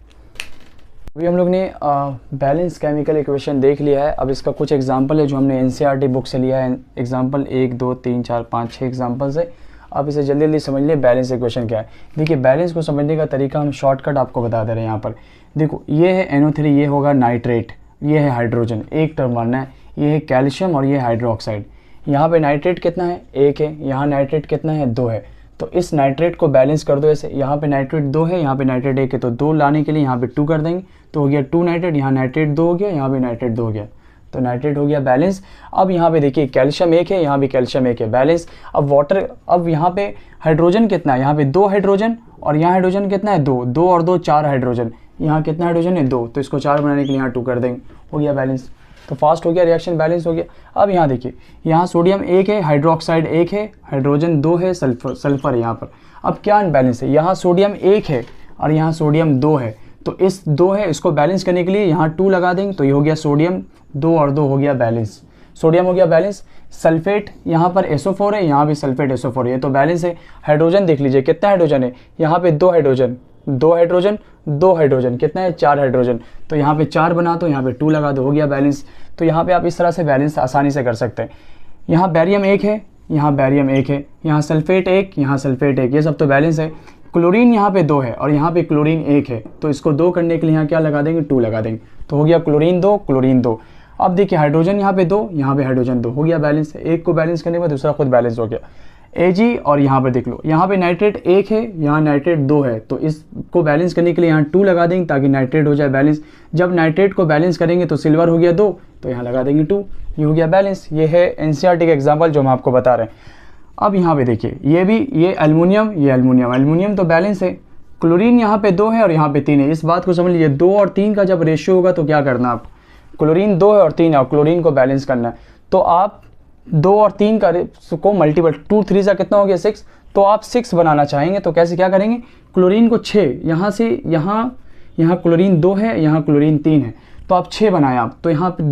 [SPEAKER 1] अभी हम लोग ने बैलेंस केमिकल इक्वेशन देख लिया है। अब इसका कुछ एग्जांपल है जो हमने एनसीईआरटी बुक से लिया है। एग्जांपल 1 2 3 4 5 6 एग्जांपल्स है। आप इसे जल्दी जल्दी समझ लिए बैलेंस इक्वेशन क्या है। देखिए बैलेंस को समझने का तरीका हम शॉर्टकट आपको बता दे रहे हैं। यहाँ पर देखो ये है NO3, ये होगा नाइट्रेट, ये है हाइड्रोजन, एक टर्म मानना है, ये है कैल्शियम और ये हाइड्रोक्साइड। यहाँ पे नाइट्रेट कितना है 1 है, यहाँ नाइट्रेट कितना है 2 है। तो इस नाइट्रेट को बैलेंस कर दो ऐसे, यहाँ पे नाइट्रेट 2 है, यहाँ पे नाइट्रेट 1 है, तो 2 लाने के लिए यहाँ पे 2 कर देंगे, तो हो गया 2 नाइट्रेट, यहाँ नाइट्रेट 2 हो गया, यहाँ भी नाइट्रेट 2 हो गया, तो नाइट्रेट हो गया बैलेंस। अब यहाँ पे देखिए कैल्शियम 1 है, यहाँ भी कैल्शियम 1 है, बैलेंस। अब वाटर, अब यहाँ पे हाइड्रोजन कितना है, यहाँ पे 2 हाइड्रोजन और यहाँ हाइड्रोजन कितना है 2, 2 और 2 4 हाइड्रोजन, यहाँ कितना हाइड्रोजन है 2, तो इसको 4 बनाने के लिए यहाँ 2 कर देंगे, हो गया बैलेंस। तो फास्ट हो गया, रिएक्शन बैलेंस हो गया। अब यहाँ देखिए, यहाँ सोडियम 1 है, हाइड्रोक्साइड 1 है, हाइड्रोजन 2 है, सल्फर यहाँ पर। अब क्या अनबैलेंस है, यहाँ सोडियम 1 है और यहाँ सोडियम 2 है, तो इस 2 है, इसको बैलेंस करने के लिए यहाँ 2 लगा देंगे, तो ये हो गया सोडियम 2 और 2 हो गया बैलेंस, सोडियम हो गया बैलेंस। सल्फेट यहाँ पर SO4 है, यहाँ भी सल्फेट SO4 है, तो बैलेंस है। हाइड्रोजन देख लीजिए कितना हाइड्रोजन है, यहाँ पे 2 हाइड्रोजन, 2 हाइड्रोजन, 2 हाइड्रोजन, कितना है 4 हाइड्रोजन, तो यहाँ पे 4 बना दो, यहाँ पे 2 लगा दो, हो गया बैलेंस। तो यहाँ पे आप इस तरह से बैलेंस आसानी से कर सकते हैं। यहाँ बैरियम 1 है, यहाँ बैरियम 1 है, यहाँ सल्फेट 1, यहाँ सल्फेट 1, ये सब तो बैलेंस है। क्लोरीन यहाँ पे 2 है और यहाँ पे क्लोरीन 1 है, तो इसको 2 करने के लिए यहाँ क्या लगा देंगे 2 लगा देंगे, तो हो गया क्लोरीन 2, क्लोरीन 2। अब देखिए हाइड्रोजन यहाँ पे 2, यहाँ पे हाइड्रोजन 2, हो गया बैलेंस। एक को बैलेंस करने के बाद दूसरा खुद बैलेंस हो गया। Ag और यहाँ पे देख लो, यहाँ पे नाइट्रेट 1 है, यहाँ नाइट्रेट 2 है, तो इसको बैलेंस करने के लिए यहाँ 2 लगा देंगे ताकि नाइट्रेट हो जाए बैलेंस। जब नाइट्रेट को बैलेंस करेंगे तो सिल्वर हो गया 2, तो यहाँ लगा देंगे 2, ये हो गया बैलेंस। ये है एनसीईआरटी का एग्जाम्पल जो हम आपको बता रहे हैं। अब यहाँ पे देखिए, ये भी, ये एल्युमिनियम, ये एल्युमिनियम, एल्युमिनियम तो बैलेंस है। क्लोरीन यहाँ पे 2 है और यहाँ पे 3 है, इस बात को समझ लीजिए। 2 और 3 का जब रेशियो होगा तो क्या करना आपको, क्लोरीन 2 है और 3 है और क्लोरीन को बैलेंस करना है, तो आप 2 और 3 का को मल्टीपल, 2 3 से कितना हो गया 6, तो आप 6 बनाना चाहेंगे तो कैसे क्या करेंगे, क्लोरीन को 6, यहाँ से यहाँ क्लोरीन 2 है, यहाँ क्लोरीन 3 है, तो आप 6 बनाए आप, तो यहाँ पे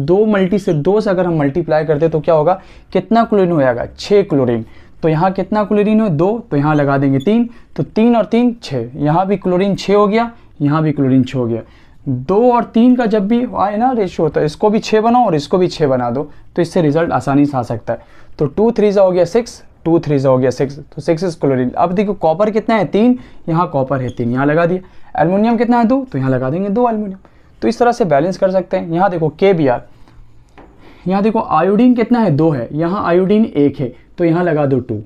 [SPEAKER 1] 2 से अगर हम मल्टीप्लाई करते तो क्या होगा, कितना क्लोरीन हो जाएगा 6 क्लोरीन। तो यहाँ कितना क्लोरीन हो 2, तो यहाँ लगा देंगे 3, तो 3 और 3 6, यहाँ भी क्लोरीन 6 हो गया, यहाँ भी क्लोरीन 6 हो गया। 2 और 3 का जब भी आए ना रेशियो, तो इसको भी 6 बनाओ और इसको भी 6 बना दो, तो इससे रिजल्ट आसानी से आ सकता है। तो 2 3 हो गया 6, 2 3 हो गया 6, तो 6 इज क्लोरीन। अब देखो कॉपर कितना है 3, यहाँ कॉपर है 3, यहाँ लगा दिया। एल्युमिनियम कितना है 2, तो यहाँ लगा देंगे 2 एल्युमिनियम। तो इस तरह से बैलेंस कर सकते हैं। यहाँ देखो KBr, यहाँ देखो आयोडीन कितना है 2 है, यहाँ आयोडीन 1 है, तो यहाँ लगा दो 2,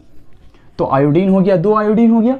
[SPEAKER 1] तो आयोडीन हो गया 2, आयोडीन हो गया,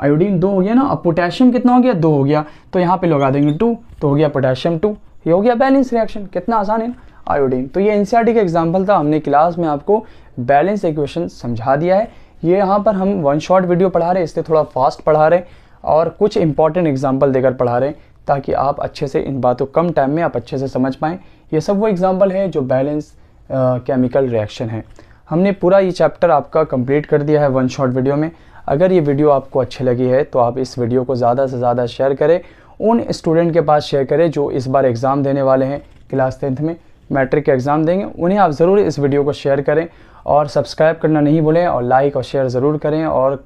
[SPEAKER 1] आयोडीन 2 हो गया ना। अब पोटेशियम कितना हो गया 2 हो गया, तो यहाँ पे लगा देंगे 2, तो हो गया पोटेशियम 2, ये हो गया बैलेंस रिएक्शन। कितना आसान है ना आयोडीन। तो ये एनसीईआरटी का एग्जांपल था, हमने क्लास में आपको बैलेंस इक्वेशन समझा दिया है। ये यहाँ पर हम 1 शॉर्ट वीडियो पढ़ा रहे हैं, इसलिए थोड़ा फास्ट पढ़ा रहे हैं और कुछ इंपॉर्टेंट एग्जाम्पल देकर पढ़ा रहे हैं ताकि आप अच्छे से इन बातों कम टाइम में आप अच्छे से समझ पाएँ। ये सब वो एग्जाम्पल है जो बैलेंस केमिकल रिएक्शन है। हमने पूरा ये चैप्टर आपका कंप्लीट कर दिया है 1 शॉर्ट वीडियो में। अगर ये वीडियो आपको अच्छी लगी है तो आप इस वीडियो को ज़्यादा से ज़्यादा शेयर करें, उन स्टूडेंट के पास शेयर करें जो इस बार एग्ज़ाम देने वाले हैं, क्लास 10th में मैट्रिक का एग्ज़ाम देंगे, उन्हें आप ज़रूर इस वीडियो को शेयर करें और सब्सक्राइब करना नहीं भूलें और लाइक और शेयर ज़रूर करें और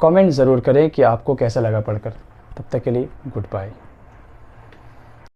[SPEAKER 1] कमेंट ज़रूर करें कि आपको कैसा लगा पढ़कर। तब तक के लिए गुड बाय।